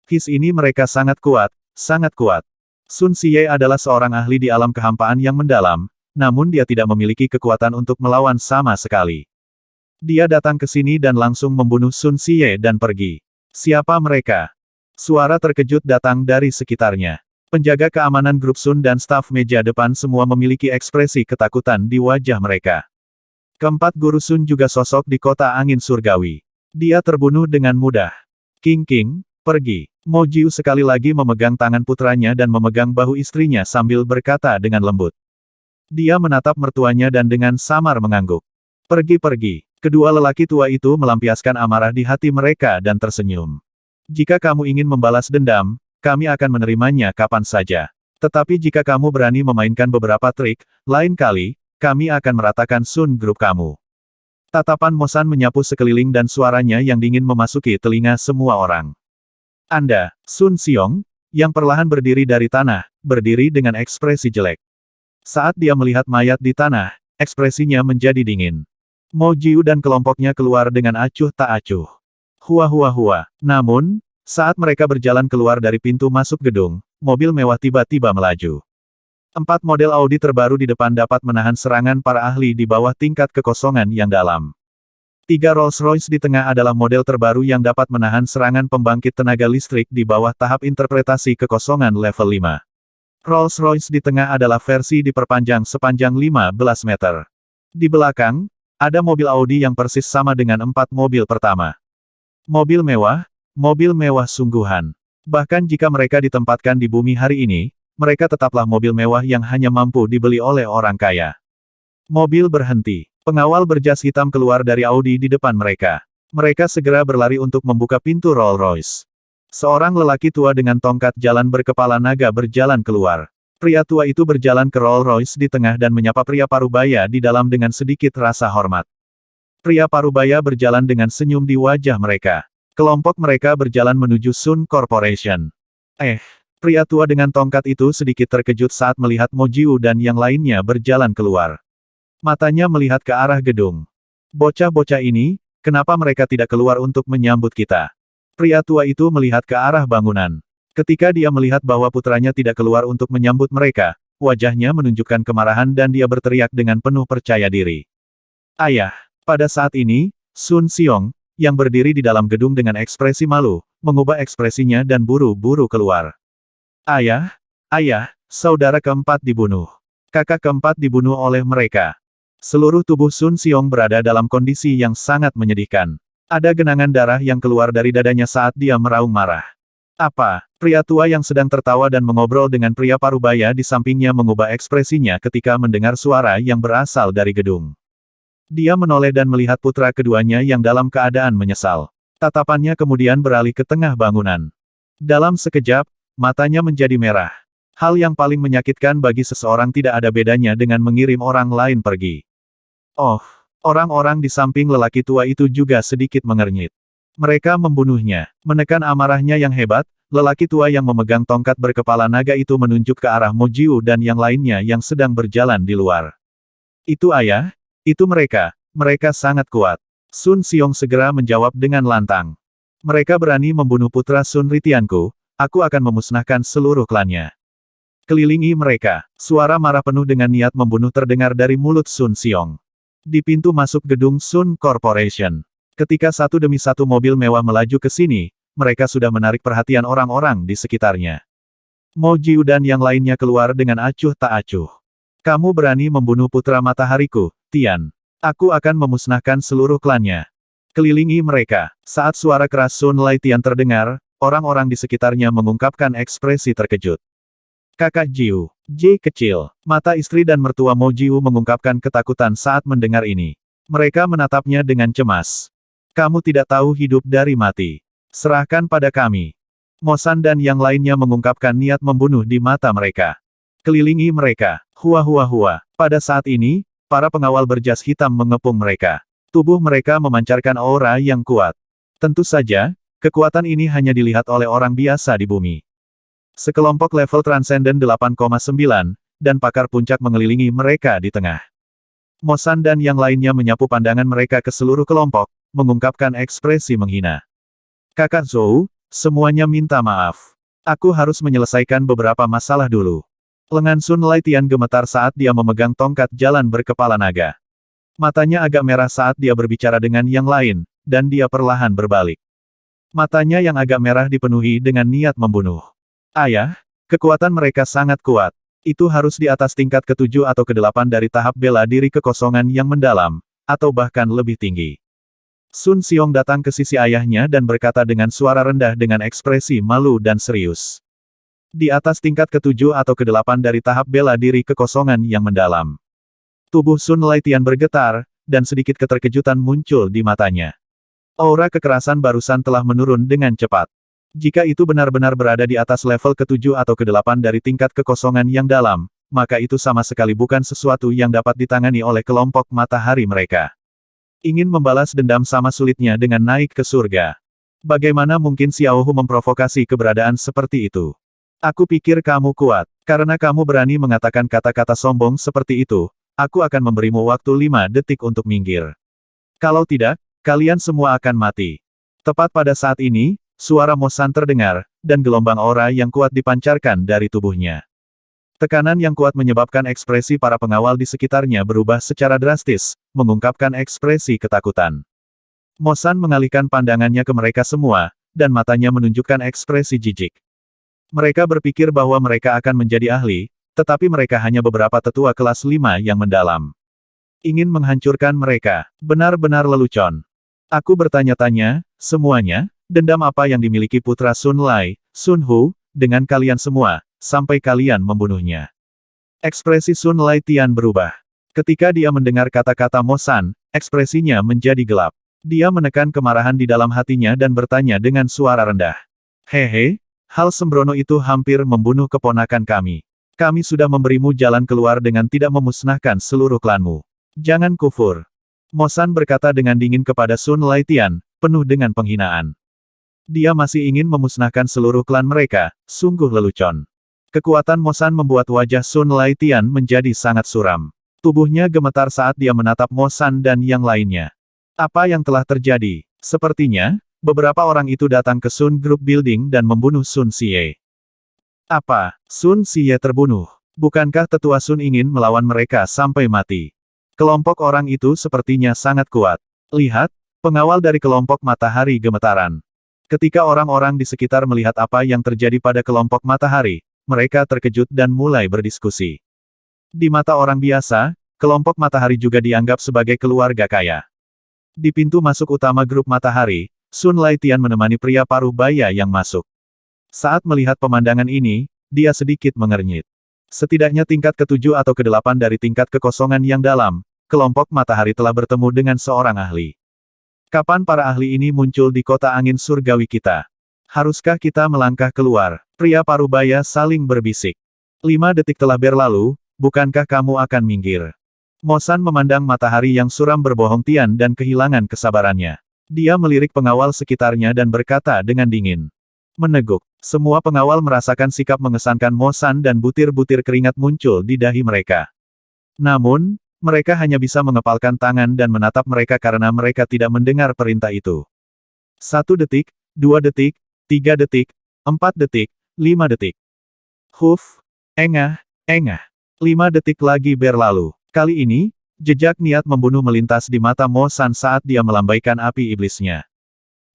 [SPEAKER 1] His ini mereka sangat kuat, sangat kuat. Sun Xiye adalah seorang ahli di alam kehampaan yang mendalam, namun dia tidak memiliki kekuatan untuk melawan sama sekali. Dia datang ke sini dan langsung membunuh Sun Xiye dan pergi. Siapa mereka? Suara terkejut datang dari sekitarnya. Penjaga keamanan grup Sun dan staf meja depan semua memiliki ekspresi ketakutan di wajah mereka. Keempat guru Sun juga sosok di kota angin surgawi. Dia terbunuh dengan mudah. King, pergi. Mo Jiu sekali lagi memegang tangan putranya dan memegang bahu istrinya sambil berkata dengan lembut. Dia menatap mertuanya dan dengan samar mengangguk. Pergi. Kedua lelaki tua itu melampiaskan amarah di hati mereka dan tersenyum. Jika kamu ingin membalas dendam, kami akan menerimanya kapan saja. Tetapi jika kamu berani memainkan beberapa trik, lain kali, kami akan meratakan Sun Group kamu. Tatapan Mo San menyapu sekeliling dan suaranya yang dingin memasuki telinga semua orang. Anda, Sun Xiong, yang perlahan berdiri dari tanah, berdiri dengan ekspresi jelek. Saat dia melihat mayat di tanah, ekspresinya menjadi dingin. Mo Jiu dan kelompoknya keluar dengan acuh tak acuh. Hua. Namun, saat mereka berjalan keluar dari pintu masuk gedung, mobil mewah tiba-tiba melaju. 4 model Audi terbaru di depan dapat menahan serangan para ahli di bawah tingkat kekosongan yang dalam. 3 Rolls-Royce di tengah adalah model terbaru yang dapat menahan serangan pembangkit tenaga listrik di bawah tahap interpretasi kekosongan level 5. Rolls-Royce di tengah adalah versi diperpanjang sepanjang 15 meter. Di belakang, Ada mobil Audi yang persis sama dengan 4 mobil pertama. Mobil mewah sungguhan. Bahkan jika mereka ditempatkan di bumi hari ini, mereka tetaplah mobil mewah yang hanya mampu dibeli oleh orang kaya. Mobil berhenti. Pengawal berjas hitam keluar dari Audi di depan mereka. Mereka segera berlari untuk membuka pintu Rolls-Royce. Seorang lelaki tua dengan tongkat jalan berkepala naga berjalan keluar. Pria tua itu berjalan ke Rolls-Royce di tengah dan menyapa pria parubaya di dalam dengan sedikit rasa hormat. Pria parubaya berjalan dengan senyum di wajah mereka. Kelompok mereka berjalan menuju Sun Corporation. Pria tua dengan tongkat itu sedikit terkejut saat melihat Mo Jiu dan yang lainnya berjalan keluar. Matanya melihat ke arah gedung. Bocah-bocah ini, kenapa mereka tidak keluar untuk menyambut kita? Pria tua itu melihat ke arah bangunan. Ketika dia melihat bahwa putranya tidak keluar untuk menyambut mereka, wajahnya menunjukkan kemarahan dan dia berteriak dengan penuh percaya diri. Ayah! Pada saat ini, Sun Xiong, yang berdiri di dalam gedung dengan ekspresi malu, mengubah ekspresinya dan buru-buru keluar. Ayah! Ayah! Saudara keempat dibunuh. Kakak keempat dibunuh oleh mereka. Seluruh tubuh Sun Xiong berada dalam kondisi yang sangat menyedihkan. Ada genangan darah yang keluar dari dadanya saat dia meraung marah. Apa? Pria tua yang sedang tertawa dan mengobrol dengan pria parubaya di sampingnya mengubah ekspresinya ketika mendengar suara yang berasal dari gedung. Dia menoleh dan melihat putra keduanya yang dalam keadaan menyesal. Tatapannya kemudian beralih ke tengah bangunan. Dalam sekejap, matanya menjadi merah. Hal yang paling menyakitkan bagi seseorang tidak ada bedanya dengan mengirim orang lain pergi. Oh, orang-orang di samping lelaki tua itu juga sedikit mengernyit. Mereka membunuhnya. Menekan amarahnya yang hebat, lelaki tua yang memegang tongkat berkepala naga itu menunjuk ke arah Mo Jiu dan yang lainnya yang sedang berjalan di luar. Itu ayah? Itu mereka. Mereka sangat kuat. Sun Xiong segera menjawab dengan lantang. Mereka berani membunuh putra Sun Ritianku, aku akan memusnahkan seluruh klannya. Kelilingi mereka. Suara marah penuh dengan niat membunuh terdengar dari mulut Sun Xiong. Di pintu masuk gedung Sun Corporation. Ketika satu demi satu mobil mewah melaju ke sini, mereka sudah menarik perhatian orang-orang di sekitarnya. Mo Jiu dan yang lainnya keluar dengan acuh tak acuh. Kamu berani membunuh putra matahariku, Tian. Aku akan memusnahkan seluruh klannya. Kelilingi mereka. Saat suara keras Sun Lai Tian terdengar, orang-orang di sekitarnya mengungkapkan ekspresi terkejut. Kakak Jiu, J kecil. Mata istri dan mertua Mo Jiu mengungkapkan ketakutan saat mendengar ini. Mereka menatapnya dengan cemas. Kamu tidak tahu hidup dari mati. Serahkan pada kami. Mo San dan yang lainnya mengungkapkan niat membunuh di mata mereka. Kelilingi mereka. Hua. Pada saat ini, para pengawal berjas hitam mengepung mereka. Tubuh mereka memancarkan aura yang kuat. Tentu saja, kekuatan ini hanya dilihat oleh orang biasa di bumi. Sekelompok level transenden 8,9, dan pakar puncak mengelilingi mereka di tengah. Mo San dan yang lainnya menyapu pandangan mereka ke seluruh kelompok, mengungkapkan ekspresi menghina. Kakak Zhou, semuanya minta maaf. Aku harus menyelesaikan beberapa masalah dulu. Lengan Sun Lai Tian gemetar saat dia memegang tongkat jalan berkepala naga. Matanya agak merah saat dia berbicara dengan yang lain, dan dia perlahan berbalik. Matanya yang agak merah dipenuhi dengan niat membunuh. Ayah, kekuatan mereka sangat kuat. Itu harus di atas tingkat ke-7 atau ke-8 dari tahap bela diri kekosongan yang mendalam, atau bahkan lebih tinggi. Sun Xiong datang ke sisi ayahnya dan berkata dengan suara rendah dengan ekspresi malu dan serius. Di atas tingkat ke-7 atau ke-8 dari tahap bela diri kekosongan yang mendalam. Tubuh Sun Lai Tian bergetar, dan sedikit keterkejutan muncul di matanya. Aura kekerasan barusan telah menurun dengan cepat. Jika itu benar-benar berada di atas level ke-7 atau ke-8 dari tingkat kekosongan yang dalam, maka itu sama sekali bukan sesuatu yang dapat ditangani oleh kelompok matahari mereka. Ingin membalas dendam sama sulitnya dengan naik ke surga. Bagaimana mungkin Xiao Hu memprovokasi keberadaan seperti itu? Aku pikir kamu kuat. Karena kamu berani mengatakan kata-kata sombong seperti itu, aku akan memberimu waktu 5 detik untuk minggir. Kalau tidak, kalian semua akan mati. Tepat pada saat ini, suara Mo San terdengar, dan gelombang aura yang kuat dipancarkan dari tubuhnya. Tekanan yang kuat menyebabkan ekspresi para pengawal di sekitarnya berubah secara drastis, mengungkapkan ekspresi ketakutan. Mo San mengalihkan pandangannya ke mereka semua, dan matanya menunjukkan ekspresi jijik. Mereka berpikir bahwa mereka akan menjadi ahli, tetapi mereka hanya beberapa tetua kelas 5 yang mendalam. Ingin menghancurkan mereka. Benar-benar lelucon. Aku bertanya-tanya, semuanya, dendam apa yang dimiliki putra Sun Lai, Sun Hu, dengan kalian semua, sampai kalian membunuhnya. Ekspresi Sun Lai Tian berubah. Ketika dia mendengar kata-kata Mo San, ekspresinya menjadi gelap. Dia menekan kemarahan di dalam hatinya dan bertanya dengan suara rendah. Hehe, hal sembrono itu hampir membunuh keponakan kami. Kami sudah memberimu jalan keluar dengan tidak memusnahkan seluruh klanmu. Jangan kufur. Mo San berkata dengan dingin kepada Sun Lai Tian, penuh dengan penghinaan. Dia masih ingin memusnahkan seluruh klan mereka, sungguh lelucon. Kekuatan Mo San membuat wajah Sun Lai Tian menjadi sangat suram. Tubuhnya gemetar saat dia menatap Mo San dan yang lainnya. Apa yang telah terjadi? Sepertinya, beberapa orang itu datang ke Sun Group Building dan membunuh Sun Xie. Apa? Sun Xie terbunuh? Bukankah tetua Sun ingin melawan mereka sampai mati? Kelompok orang itu sepertinya sangat kuat. Lihat, pengawal dari kelompok matahari gemetaran. Ketika orang-orang di sekitar melihat apa yang terjadi pada kelompok matahari, mereka terkejut dan mulai berdiskusi. Di mata orang biasa, kelompok matahari juga dianggap sebagai keluarga kaya. Di pintu masuk utama grup matahari, Sun Lai Tian menemani pria paruh baya yang masuk. Saat melihat pemandangan ini, dia sedikit mengernyit. Setidaknya tingkat ke-7 atau ke-8 dari tingkat kekosongan yang dalam, kelompok matahari telah bertemu dengan seorang ahli. Kapan para ahli ini muncul di kota angin surgawi kita? Haruskah kita melangkah keluar? Pria parubaya saling berbisik. 5 detik telah berlalu, bukankah kamu akan minggir? Mo San memandang matahari yang suram berbohong Tian dan kehilangan kesabarannya. Dia melirik pengawal sekitarnya dan berkata dengan dingin. Meneguk. Semua pengawal merasakan sikap mengesankan Mo San dan butir-butir keringat muncul di dahi mereka. Namun, mereka hanya bisa mengepalkan tangan dan menatap mereka karena mereka tidak mendengar perintah itu. 1 detik, 2 detik, 3 detik, 4 detik, 5 detik. Huf, engah, engah. 5 detik lagi berlalu. Kali ini, jejak niat membunuh melintas di mata Mo San saat dia melambaikan api iblisnya.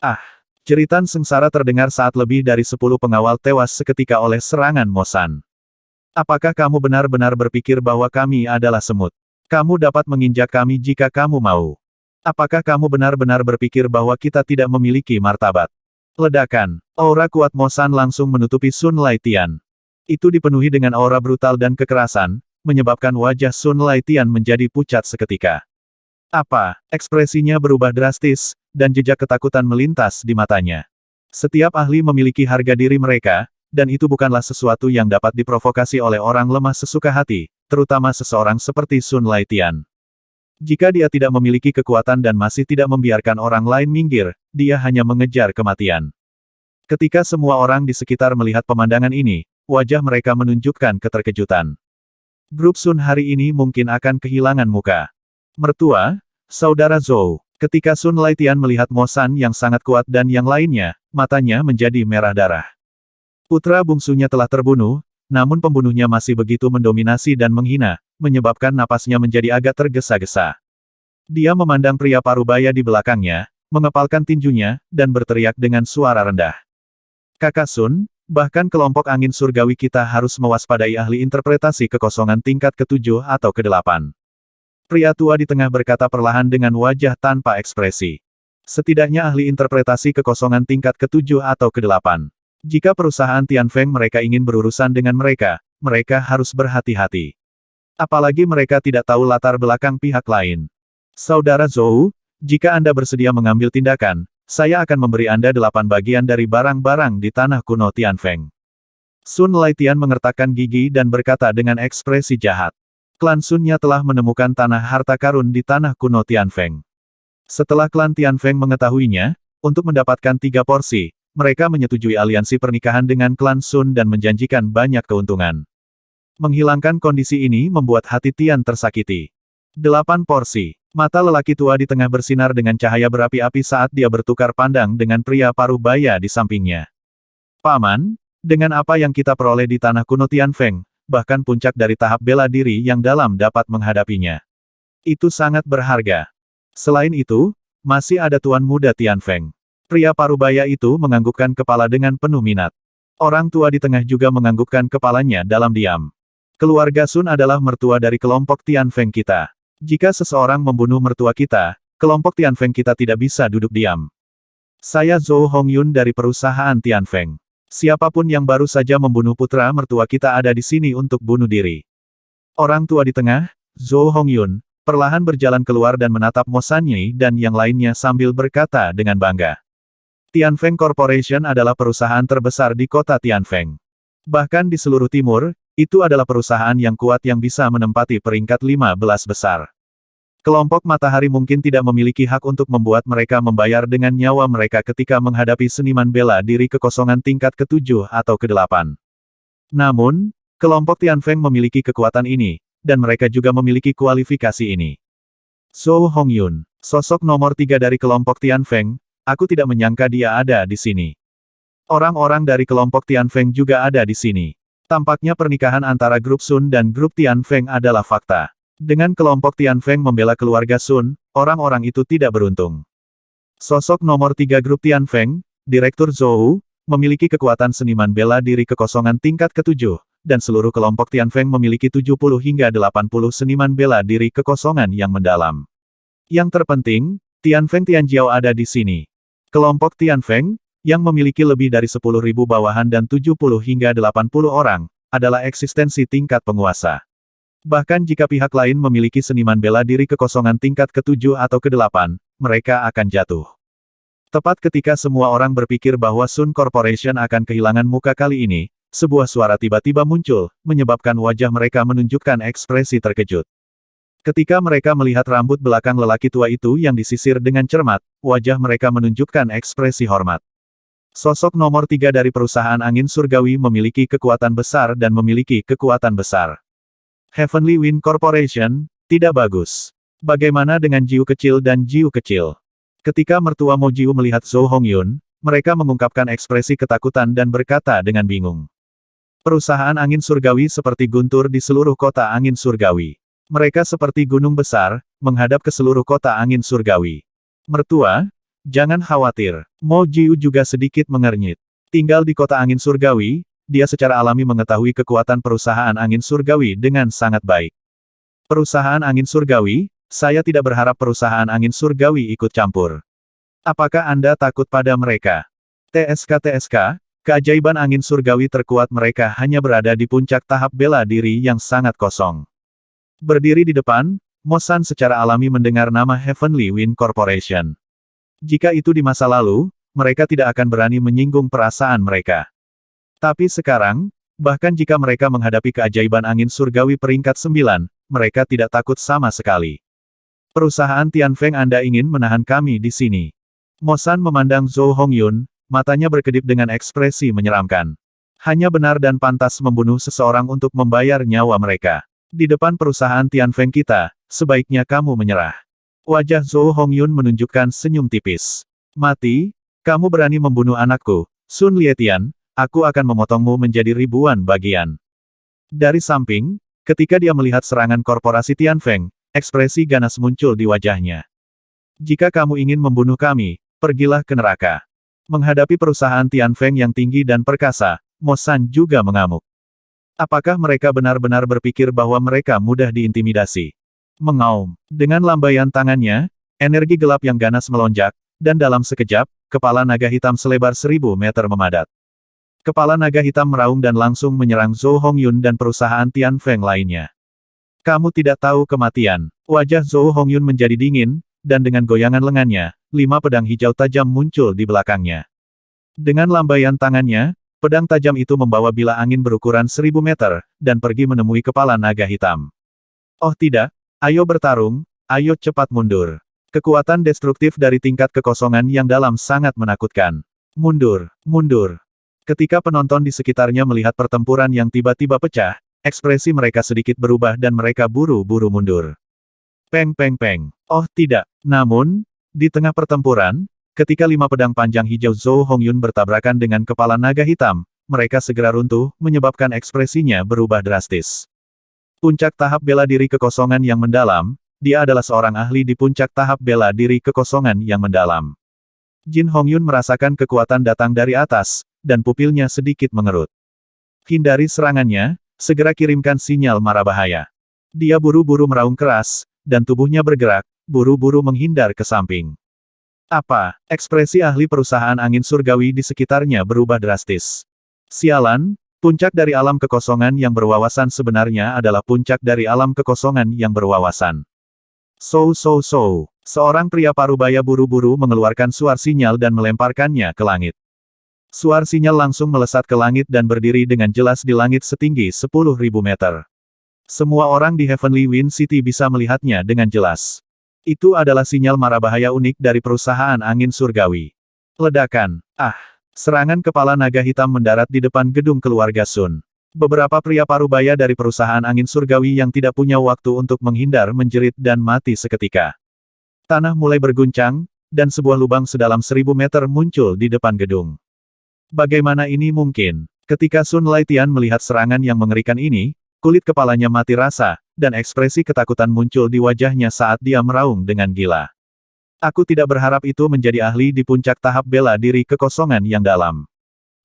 [SPEAKER 1] Ah! Jeritan sengsara terdengar saat lebih dari 10 pengawal tewas seketika oleh serangan Mo San. Apakah kamu benar-benar berpikir bahwa kami adalah semut? Kamu dapat menginjak kami jika kamu mau. Apakah kamu benar-benar berpikir bahwa kita tidak memiliki martabat? Ledakan. Aura kuat Mo San langsung menutupi Sun Lai Tian. Itu dipenuhi dengan aura brutal dan kekerasan, menyebabkan wajah Sun Lai Tian menjadi pucat seketika. Apa? Ekspresinya berubah drastis, dan jejak ketakutan melintas di matanya. Setiap ahli memiliki harga diri mereka, dan itu bukanlah sesuatu yang dapat diprovokasi oleh orang lemah sesuka hati, terutama seseorang seperti Sun Lai Tian. Jika dia tidak memiliki kekuatan dan masih tidak membiarkan orang lain minggir, dia hanya mengejar kematian. Ketika semua orang di sekitar melihat pemandangan ini, wajah mereka menunjukkan keterkejutan. Grup Sun hari ini mungkin akan kehilangan muka. Mertua, saudara Zhou. Ketika Sun Lai Tian melihat Mo San yang sangat kuat dan yang lainnya, matanya menjadi merah darah. Putra bungsunya telah terbunuh, namun pembunuhnya masih begitu mendominasi dan menghina, menyebabkan napasnya menjadi agak tergesa-gesa. Dia memandang pria parubaya di belakangnya, mengepalkan tinjunya, dan berteriak dengan suara rendah. Kakak Sun, bahkan kelompok angin surgawi kita harus mewaspadai ahli interpretasi kekosongan tingkat ke-7 atau ke-8. Pria tua di tengah berkata perlahan dengan wajah tanpa ekspresi. Setidaknya ahli interpretasi kekosongan tingkat ke-7 atau ke-8. Jika perusahaan Tianfeng mereka ingin berurusan dengan mereka, mereka harus berhati-hati. Apalagi mereka tidak tahu latar belakang pihak lain. Saudara Zhou, jika Anda bersedia mengambil tindakan, saya akan memberi Anda 8 bagian dari barang-barang di tanah kuno Tianfeng. Sun Lai Tian mengertakkan gigi dan berkata dengan ekspresi jahat. Klan Sunnya telah menemukan tanah harta karun di tanah kuno Tianfeng. Setelah klan Tianfeng mengetahuinya, untuk mendapatkan 3 porsi, mereka menyetujui aliansi pernikahan dengan klan Sun dan menjanjikan banyak keuntungan. Menghilangkan kondisi ini membuat hati Tian tersakiti. 8 porsi. Mata lelaki tua di tengah bersinar dengan cahaya berapi-api saat dia bertukar pandang dengan pria paruh baya di sampingnya. Paman, dengan apa yang kita peroleh di tanah kuno Tianfeng, bahkan puncak dari tahap bela diri yang dalam dapat menghadapinya. Itu sangat berharga. Selain itu, masih ada Tuan Muda Tianfeng. Pria parubaya itu menganggukkan kepala dengan penuh minat. Orang tua di tengah juga menganggukkan kepalanya dalam diam. Keluarga Sun adalah mertua dari kelompok Tianfeng kita. Jika seseorang membunuh mertua kita, kelompok Tianfeng kita tidak bisa duduk diam. Saya Zhou Hongyun dari perusahaan Tianfeng. Siapapun yang baru saja membunuh putra mertua kita ada di sini untuk bunuh diri. Orang tua di tengah, Zhou Hongyun, perlahan berjalan keluar dan menatap Mo Sanyi dan yang lainnya sambil berkata dengan bangga. Tianfeng Corporation adalah perusahaan terbesar di kota Tianfeng. Bahkan di seluruh timur, itu adalah perusahaan yang kuat yang bisa menempati peringkat 15 besar. Kelompok Matahari mungkin tidak memiliki hak untuk membuat mereka membayar dengan nyawa mereka ketika menghadapi seniman bela diri kekosongan tingkat ke-7 atau ke-8. Namun, kelompok Tianfeng memiliki kekuatan ini, dan mereka juga memiliki kualifikasi ini. Zhou Hongyun, sosok nomor 3 dari kelompok Tianfeng, aku tidak menyangka dia ada di sini. Orang-orang dari kelompok Tianfeng juga ada di sini. Tampaknya pernikahan antara grup Sun dan grup Tianfeng adalah fakta. Dengan kelompok Tianfeng membela keluarga Sun, orang-orang itu tidak beruntung. Sosok nomor 3 grup Tianfeng, Direktur Zhou, memiliki kekuatan seniman bela diri kekosongan tingkat ke-7, dan seluruh kelompok Tianfeng memiliki 70 hingga 80 seniman bela diri kekosongan yang mendalam. Yang terpenting, Tianfeng Tianjiao ada di sini. Kelompok Tianfeng, yang memiliki lebih dari 10.000 bawahan dan 70 hingga 80 orang, adalah eksistensi tingkat penguasa. Bahkan jika pihak lain memiliki seniman bela diri kekosongan tingkat ke-7 atau ke-8, mereka akan jatuh. Tepat ketika semua orang berpikir bahwa Sun Corporation akan kehilangan muka kali ini, sebuah suara tiba-tiba muncul, menyebabkan wajah mereka menunjukkan ekspresi terkejut. Ketika mereka melihat rambut belakang lelaki tua itu yang disisir dengan cermat, wajah mereka menunjukkan ekspresi hormat. Sosok nomor 3 dari perusahaan angin surgawi memiliki kekuatan besar dan memiliki kekuatan besar. Heavenly Wind Corporation, tidak bagus. Bagaimana dengan Jiu kecil dan Jiu kecil? Ketika mertua Mo Jiu melihat Zhou Hongyun, mereka mengungkapkan ekspresi ketakutan dan berkata dengan bingung. Perusahaan angin surgawi seperti guntur di seluruh kota angin surgawi. Mereka seperti gunung besar, menghadap ke seluruh kota angin surgawi. Mertua, jangan khawatir. Mo Jiu juga sedikit mengernyit. Tinggal di kota angin surgawi, dia secara alami mengetahui kekuatan perusahaan angin surgawi dengan sangat baik. Perusahaan angin surgawi, saya tidak berharap perusahaan angin surgawi ikut campur. Apakah Anda takut pada mereka? TSK, keajaiban angin surgawi terkuat mereka hanya berada di puncak tahap bela diri yang sangat kosong. Berdiri di depan, Mo San secara alami mendengar nama Heavenly Wind Corporation. Jika itu di masa lalu, mereka tidak akan berani menyinggung perasaan mereka. Tapi sekarang, bahkan jika mereka menghadapi keajaiban angin surgawi peringkat 9, mereka tidak takut sama sekali. Perusahaan Tianfeng Anda ingin menahan kami di sini. Mo San memandang Zhou Hongyun, matanya berkedip dengan ekspresi menyeramkan. Hanya benar dan pantas membunuh seseorang untuk membayar nyawa mereka. Di depan perusahaan Tianfeng kita, sebaiknya kamu menyerah. Wajah Zhou Hongyun menunjukkan senyum tipis. Mati, kamu berani membunuh anakku, Sun Lietian. Aku akan memotongmu menjadi ribuan bagian. Dari samping, ketika dia melihat serangan korporasi Tianfeng, ekspresi ganas muncul di wajahnya. Jika kamu ingin membunuh kami, pergilah ke neraka. Menghadapi perusahaan Tianfeng yang tinggi dan perkasa, Mo San juga mengamuk. Apakah mereka benar-benar berpikir bahwa mereka mudah diintimidasi? Mengaum. Dengan lambaian tangannya, energi gelap yang ganas melonjak, dan dalam sekejap, kepala naga hitam selebar 1000 meter memadat. Kepala naga hitam meraung dan langsung menyerang Zhou Hongyun dan perusahaan Tianfeng lainnya. Kamu tidak tahu kematian. Wajah Zhou Hongyun menjadi dingin, dan dengan goyangan lengannya, 5 pedang hijau tajam muncul di belakangnya. Dengan lambaian tangannya, pedang tajam itu membawa bilah angin berukuran 1000 meter, dan pergi menemui kepala naga hitam. Oh tidak, ayo bertarung, ayo cepat mundur. Kekuatan destruktif dari tingkat kekosongan yang dalam sangat menakutkan. Mundur, mundur. Ketika penonton di sekitarnya melihat pertempuran yang tiba-tiba pecah, ekspresi mereka sedikit berubah dan mereka buru-buru mundur. Peng peng peng. Oh tidak. Namun, di tengah pertempuran, ketika 5 pedang panjang hijau Zhou Hongyun bertabrakan dengan kepala naga hitam, mereka segera runtuh, menyebabkan ekspresinya berubah drastis. Puncak tahap bela diri kekosongan yang mendalam, dia adalah seorang ahli di puncak tahap bela diri kekosongan yang mendalam. Jin Hongyun merasakan kekuatan datang dari atas, dan pupilnya sedikit mengerut. Hindari serangannya, segera kirimkan sinyal mara bahaya. Dia buru-buru meraung keras, dan tubuhnya bergerak, buru-buru menghindar ke samping. Apa? Ekspresi ahli perusahaan angin surgawi di sekitarnya berubah drastis. Sialan, puncak dari alam kekosongan yang berwawasan sebenarnya adalah puncak dari alam kekosongan yang berwawasan. Seorang pria parubaya buru-buru mengeluarkan suar sinyal dan melemparkannya ke langit. Suar sinyal langsung melesat ke langit dan berdiri dengan jelas di langit setinggi 10.000 meter. Semua orang di Heavenly Wind City bisa melihatnya dengan jelas. Itu adalah sinyal mara bahaya unik dari perusahaan angin surgawi. Ledakan. Serangan kepala naga hitam mendarat di depan gedung keluarga Sun. Beberapa pria parubaya dari perusahaan angin surgawi yang tidak punya waktu untuk menghindar menjerit dan mati seketika. Tanah mulai berguncang, dan sebuah lubang sedalam 1000 meter muncul di depan gedung. Bagaimana ini mungkin? Ketika Sun Laitian melihat serangan yang mengerikan ini, kulit kepalanya mati rasa, dan ekspresi ketakutan muncul di wajahnya saat dia meraung dengan gila. Aku tidak berharap itu menjadi ahli di puncak tahap bela diri kekosongan yang dalam.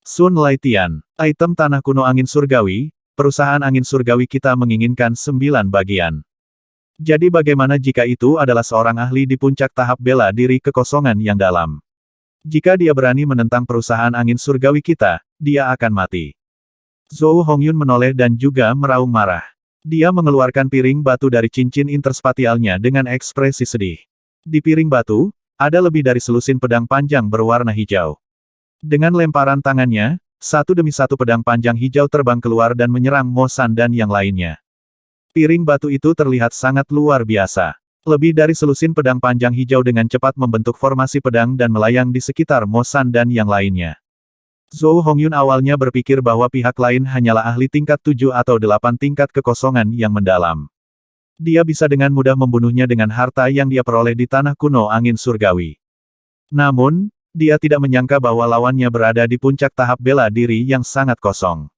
[SPEAKER 1] Sun Laitian, item tanah kuno angin surgawi, perusahaan angin surgawi kita menginginkan 9 bagian. Jadi bagaimana jika itu adalah seorang ahli di puncak tahap bela diri kekosongan yang dalam? Jika dia berani menentang perusahaan angin surgawi kita, dia akan mati. Zhou Hongyun menoleh dan juga meraung marah. Dia mengeluarkan piring batu dari cincin interspatialnya dengan ekspresi sedih. Di piring batu, ada lebih dari selusin pedang panjang berwarna hijau. Dengan lemparan tangannya, satu demi satu pedang panjang hijau terbang keluar dan menyerang Mo San dan yang lainnya. Piring batu itu terlihat sangat luar biasa. Lebih dari selusin pedang panjang hijau dengan cepat membentuk formasi pedang dan melayang di sekitar Mo San dan yang lainnya. Zhou Hongyun awalnya berpikir bahwa pihak lain hanyalah ahli tingkat 7 atau 8 tingkat kekosongan yang mendalam. Dia bisa dengan mudah membunuhnya dengan harta yang dia peroleh di tanah kuno angin surgawi. Namun, dia tidak menyangka bahwa lawannya berada di puncak tahap bela diri yang sangat kosong.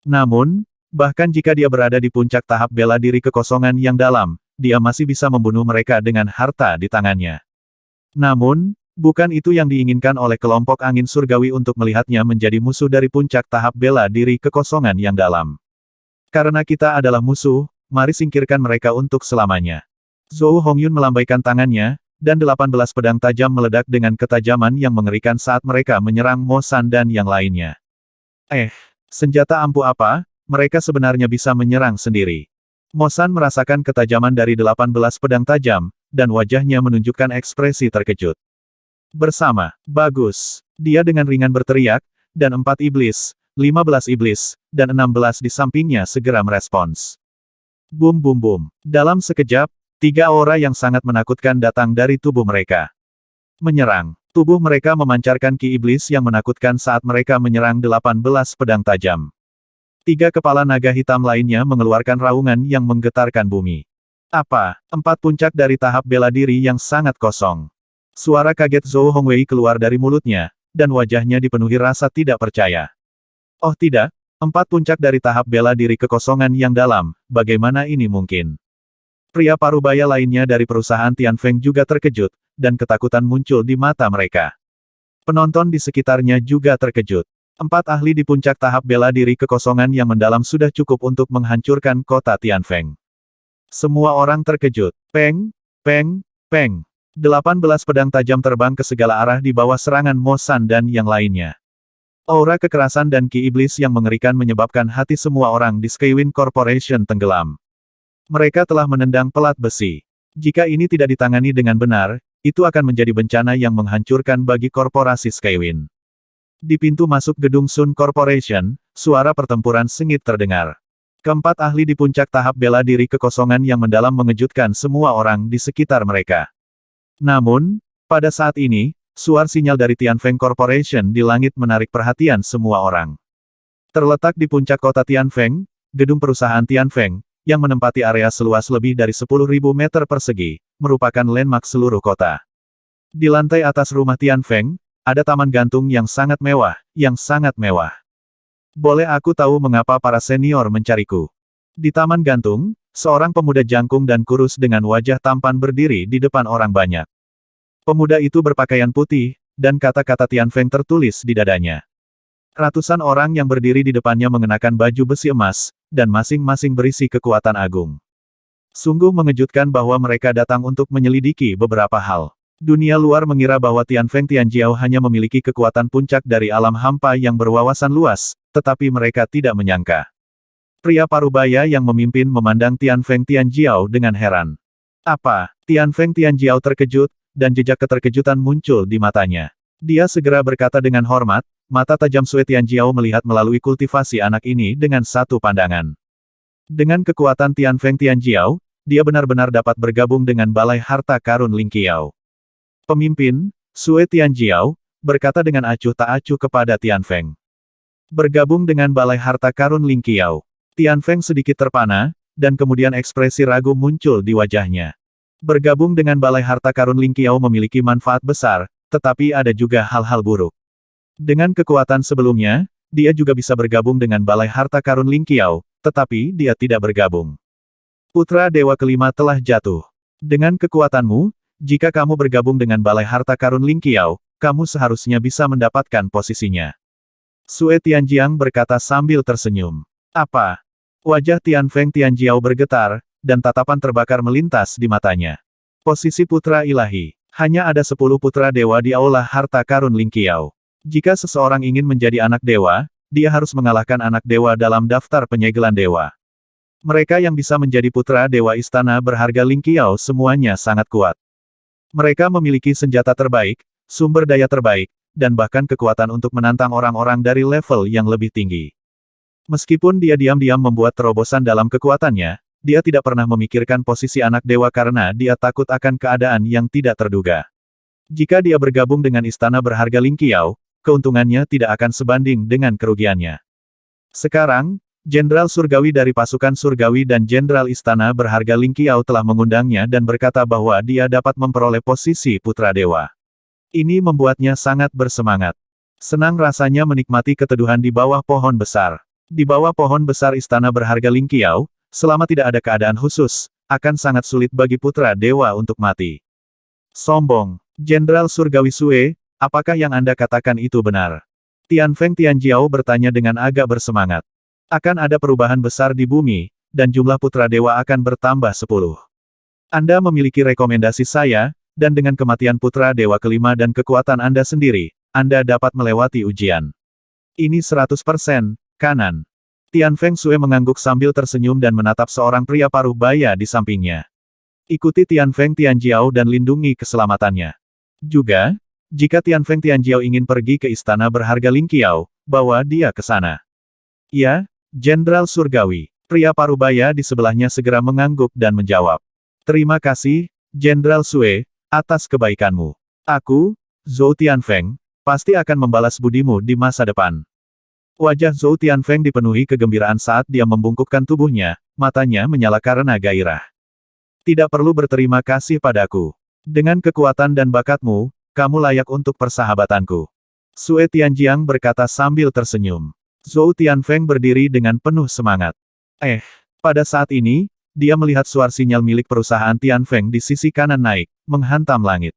[SPEAKER 1] Namun, bahkan jika dia berada di puncak tahap bela diri kekosongan yang dalam, dia masih bisa membunuh mereka dengan harta di tangannya. Namun, bukan itu yang diinginkan oleh kelompok angin surgawi untuk melihatnya menjadi musuh dari puncak tahap bela diri kekosongan yang dalam. Karena kita adalah musuh, mari singkirkan mereka untuk selamanya. Zhou Hongyun melambaikan tangannya, dan 18 pedang tajam meledak dengan ketajaman yang mengerikan saat mereka menyerang Mo San dan yang lainnya. Senjata ampuh apa? Mereka sebenarnya bisa menyerang sendiri. Mo San merasakan ketajaman dari 18 pedang tajam, dan wajahnya menunjukkan ekspresi terkejut. Bersama, bagus. Dia dengan ringan berteriak, dan 4 iblis, 15 iblis, dan 16 di sampingnya segera merespons. Bum bum bum. Dalam sekejap, 3 aura yang sangat menakutkan datang dari tubuh mereka. Menyerang. Tubuh mereka memancarkan ki iblis yang menakutkan saat mereka menyerang 18 pedang tajam. 3 kepala naga hitam lainnya mengeluarkan raungan yang menggetarkan bumi. 4 puncak dari tahap bela diri yang sangat kosong. Suara kaget Zhou Hongwei keluar dari mulutnya, dan wajahnya dipenuhi rasa tidak percaya. Oh tidak, 4 puncak dari tahap bela diri kekosongan yang dalam, bagaimana ini mungkin? Pria parubaya lainnya dari perusahaan Tianfeng juga terkejut, dan ketakutan muncul di mata mereka. Penonton di sekitarnya juga terkejut. 4 ahli di puncak tahap bela diri kekosongan yang mendalam sudah cukup untuk menghancurkan kota Tianfeng. Semua orang terkejut. Peng, peng, peng. 18 pedang tajam terbang ke segala arah di bawah serangan Mo San dan yang lainnya. Aura kekerasan dan ki iblis yang mengerikan menyebabkan hati semua orang di Skywin Corporation tenggelam. Mereka telah menendang pelat besi. Jika ini tidak ditangani dengan benar, itu akan menjadi bencana yang menghancurkan bagi korporasi Skywin. Di pintu masuk gedung Sun Corporation, suara pertempuran sengit terdengar. Keempat ahli di puncak tahap bela diri kekosongan yang mendalam mengejutkan semua orang di sekitar mereka. Namun, pada saat ini, suara sinyal dari Tianfeng Corporation di langit menarik perhatian semua orang. Terletak di puncak kota Tianfeng, gedung perusahaan Tianfeng, yang menempati area seluas lebih dari 10.000 meter persegi, merupakan landmark seluruh kota. Di lantai atas rumah Tianfeng, ada taman gantung yang sangat mewah, Boleh aku tahu mengapa para senior mencariku? Di taman gantung, seorang pemuda jangkung dan kurus dengan wajah tampan berdiri di depan orang banyak. Pemuda itu berpakaian putih, dan kata-kata Tianfeng tertulis di dadanya. Ratusan orang yang berdiri di depannya mengenakan baju besi emas, dan masing-masing berisi kekuatan agung. Sungguh mengejutkan bahwa mereka datang untuk menyelidiki beberapa hal. Dunia luar mengira bahwa Tianfeng Tianjiao hanya memiliki kekuatan puncak dari alam hampa yang berwawasan luas, tetapi mereka tidak menyangka. Pria parubaya yang memimpin memandang Tianfeng Tianjiao dengan heran. Apa? Tianfeng Tianjiao terkejut, dan jejak keterkejutan muncul di matanya. Dia segera berkata dengan hormat, mata tajam Sue Tianjiao melihat melalui kultivasi anak ini dengan satu pandangan. Dengan kekuatan Tianfeng Tianjiao, dia benar-benar dapat bergabung dengan Balai Harta Karun Lingqiao. Pemimpin, Sue Tianjiao, berkata dengan acuh tak acuh kepada Tianfeng. Bergabung dengan Balai Harta Karun Lingqiao. Tianfeng sedikit terpana, dan kemudian ekspresi ragu muncul di wajahnya. Bergabung dengan Balai Harta Karun Lingqiao memiliki manfaat besar, tetapi ada juga hal-hal buruk. Dengan kekuatan sebelumnya, dia juga bisa bergabung dengan Balai Harta Karun Lingqiao, tetapi dia tidak bergabung. Putra Dewa kelima telah jatuh. Dengan kekuatanmu, jika kamu bergabung dengan Balai Harta Karun Lingqiao, kamu seharusnya bisa mendapatkan posisinya. Sue Tianjiang berkata sambil tersenyum. Apa? Wajah Tianfeng Tianjiao bergetar, dan tatapan terbakar melintas di matanya. Posisi Putra Ilahi. Hanya ada 10 Putra Dewa di Aula Harta Karun Lingqiao. Jika seseorang ingin menjadi anak dewa, dia harus mengalahkan anak dewa dalam daftar penyegelan dewa. Mereka yang bisa menjadi Putra Dewa Istana Berharga Lingqiao semuanya sangat kuat. Mereka memiliki senjata terbaik, sumber daya terbaik, dan bahkan kekuatan untuk menantang orang-orang dari level yang lebih tinggi. Meskipun dia diam-diam membuat terobosan dalam kekuatannya, dia tidak pernah memikirkan posisi anak dewa karena dia takut akan keadaan yang tidak terduga. Jika dia bergabung dengan Istana Berharga Lingqiao, keuntungannya tidak akan sebanding dengan kerugiannya. Sekarang, Jenderal Surgawi dari pasukan Surgawi dan Jenderal Istana Berharga Lingqiao telah mengundangnya dan berkata bahwa dia dapat memperoleh posisi Putra Dewa. Ini membuatnya sangat bersemangat. Senang rasanya menikmati keteduhan di bawah pohon besar. Di bawah pohon besar Istana Berharga Lingqiao, selama tidak ada keadaan khusus, akan sangat sulit bagi Putra Dewa untuk mati. Sombong. Jenderal Surgawi Sue, apakah yang Anda katakan itu benar? Tianfeng Tianjiao bertanya dengan agak bersemangat. Akan ada perubahan besar di bumi, dan jumlah Putra Dewa akan bertambah 10. Anda memiliki rekomendasi saya, dan dengan kematian Putra Dewa kelima dan kekuatan Anda sendiri, Anda dapat melewati ujian. Ini 100%, kanan. Tianfeng Sue mengangguk sambil tersenyum dan menatap seorang pria paruh baya di sampingnya. Ikuti Tianfeng Tianjiao dan lindungi keselamatannya. Juga, jika Tianfeng Tianjiao ingin pergi ke Istana Berharga Lingqiao, bawa dia ke sana. Ya, Jenderal Surgawi. Pria parubaya di sebelahnya segera mengangguk dan menjawab. Terima kasih, Jenderal Sue, atas kebaikanmu. Aku, Zhou Tianfeng, pasti akan membalas budimu di masa depan. Wajah Zhou Tianfeng dipenuhi kegembiraan saat dia membungkukkan tubuhnya, matanya menyala karena gairah. Tidak perlu berterima kasih padaku. Dengan kekuatan dan bakatmu, kamu layak untuk persahabatanku. Sue Tianjiang berkata sambil tersenyum. Zhou Tianfeng berdiri dengan penuh semangat. Pada saat ini, dia melihat suar sinyal milik perusahaan Tianfeng di sisi kanan naik, menghantam langit.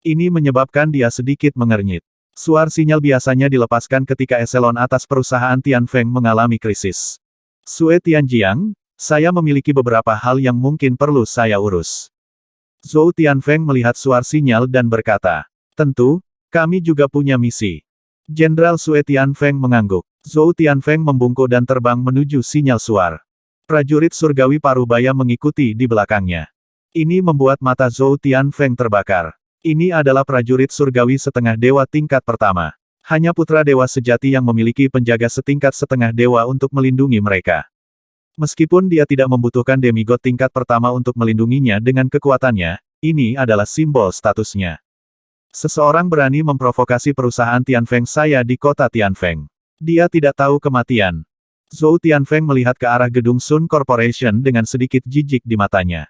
[SPEAKER 1] Ini menyebabkan dia sedikit mengernyit. Suar sinyal biasanya dilepaskan ketika eselon atas perusahaan Tianfeng mengalami krisis. Sue Tianjiang, saya memiliki beberapa hal yang mungkin perlu saya urus. Zhou Tianfeng melihat suar sinyal dan berkata, tentu, kami juga punya misi. Jenderal Sue Tianfeng mengangguk. Zhou Tianfeng membungkuk dan terbang menuju sinyal suar. Prajurit surgawi parubaya mengikuti di belakangnya. Ini membuat mata Zhou Tianfeng terbakar. Ini adalah prajurit surgawi setengah dewa tingkat pertama. Hanya putra dewa sejati yang memiliki penjaga setingkat setengah dewa untuk melindungi mereka. Meskipun dia tidak membutuhkan demigod tingkat pertama untuk melindunginya dengan kekuatannya, ini adalah simbol statusnya. Seseorang berani memprovokasi perusahaan Tianfeng saya di kota Tianfeng. Dia tidak tahu kematian. Zhou Tianfeng melihat ke arah gedung Sun Corporation dengan sedikit jijik di matanya.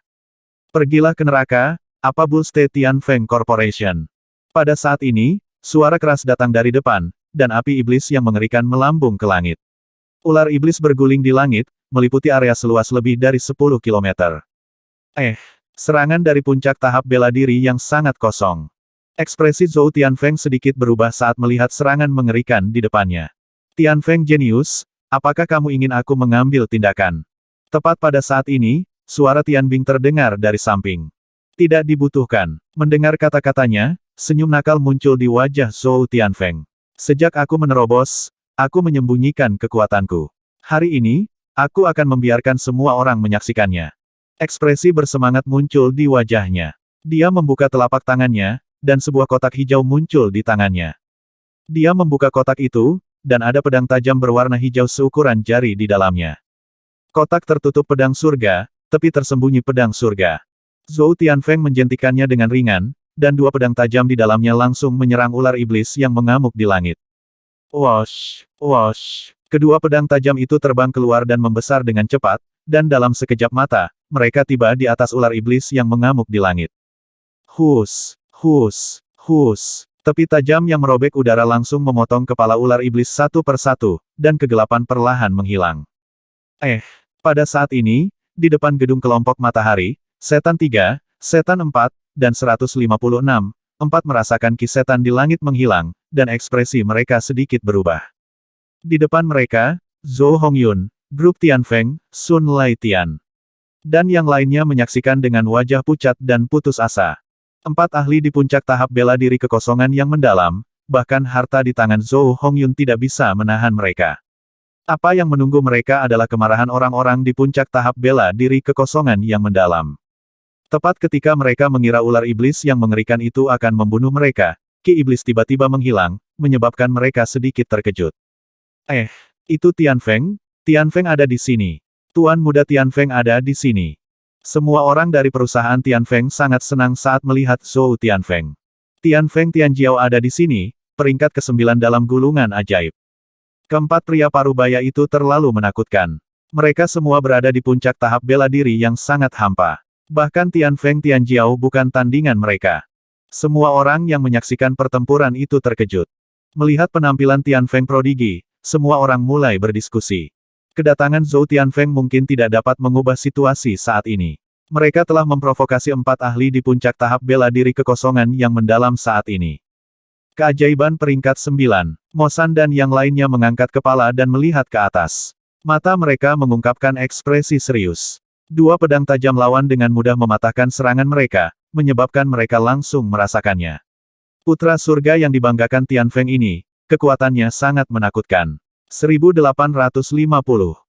[SPEAKER 1] Pergilah ke neraka, apa Bullste Tianfeng Corporation. Pada saat ini, suara keras datang dari depan, dan api iblis yang mengerikan melambung ke langit. Ular iblis berguling di langit, meliputi area seluas lebih dari 10 km. Serangan dari puncak tahap bela diri yang sangat kosong. Ekspresi Zhou Tianfeng sedikit berubah saat melihat serangan mengerikan di depannya. Tianfeng jenius, apakah kamu ingin aku mengambil tindakan? Tepat pada saat ini, suara Tianbing terdengar dari samping. Tidak dibutuhkan. Mendengar kata-katanya, senyum nakal muncul di wajah Zhou Tianfeng. Sejak aku menerobos, aku menyembunyikan kekuatanku. Hari ini, aku akan membiarkan semua orang menyaksikannya. Ekspresi bersemangat muncul di wajahnya. Dia membuka telapak tangannya, dan sebuah kotak hijau muncul di tangannya. Dia membuka kotak itu, dan ada pedang tajam berwarna hijau seukuran jari di dalamnya. Kotak tertutup pedang surga, tepi tersembunyi pedang surga. Zhou Tianfeng menjentikannya dengan ringan, dan dua pedang tajam di dalamnya langsung menyerang ular iblis yang mengamuk di langit. Wosh, wosh. Kedua pedang tajam itu terbang keluar dan membesar dengan cepat, dan dalam sekejap mata, mereka tiba di atas ular iblis yang mengamuk di langit. Hus, hus, hus. Tepi tajam yang merobek udara langsung memotong kepala ular iblis satu persatu, dan kegelapan perlahan menghilang. Pada saat ini, di depan gedung kelompok matahari, Setan 3, Setan 4, dan 156, merasakan ki setan di langit menghilang, dan ekspresi mereka sedikit berubah. Di depan mereka, Zhou Hongyun, grup Tianfeng, Sun Lai Tian, dan yang lainnya menyaksikan dengan wajah pucat dan putus asa. 4 ahli di puncak tahap bela diri kekosongan yang mendalam, bahkan harta di tangan Zhou Hongyun tidak bisa menahan mereka. Apa yang menunggu mereka adalah kemarahan orang-orang di puncak tahap bela diri kekosongan yang mendalam. Tepat ketika mereka mengira ular iblis yang mengerikan itu akan membunuh mereka, ki iblis tiba-tiba menghilang, menyebabkan mereka sedikit terkejut. Itu Tianfeng? Tianfeng ada di sini. Tuan muda Tianfeng ada di sini. Semua orang dari perusahaan Tianfeng sangat senang saat melihat Zhou Tianfeng. Tianfeng Tianjiao ada di sini, peringkat ke-9 dalam gulungan ajaib. Keempat pria parubaya itu terlalu menakutkan. Mereka semua berada di puncak tahap bela diri yang sangat hampa. Bahkan Tianfeng Tianjiao bukan tandingan mereka. Semua orang yang menyaksikan pertempuran itu terkejut. Melihat penampilan Tianfeng prodigi, semua orang mulai berdiskusi. Kedatangan Zhou Tianfeng mungkin tidak dapat mengubah situasi saat ini. Mereka telah memprovokasi 4 ahli di puncak tahap bela diri kekosongan yang mendalam saat ini. Keajaiban peringkat 9, Mosan dan yang lainnya mengangkat kepala dan melihat ke atas. Mata mereka mengungkapkan ekspresi serius. Dua pedang tajam lawan dengan mudah mematahkan serangan mereka, menyebabkan mereka langsung merasakannya. Putra surga yang dibanggakan Tianfeng ini, kekuatannya sangat menakutkan. 1850.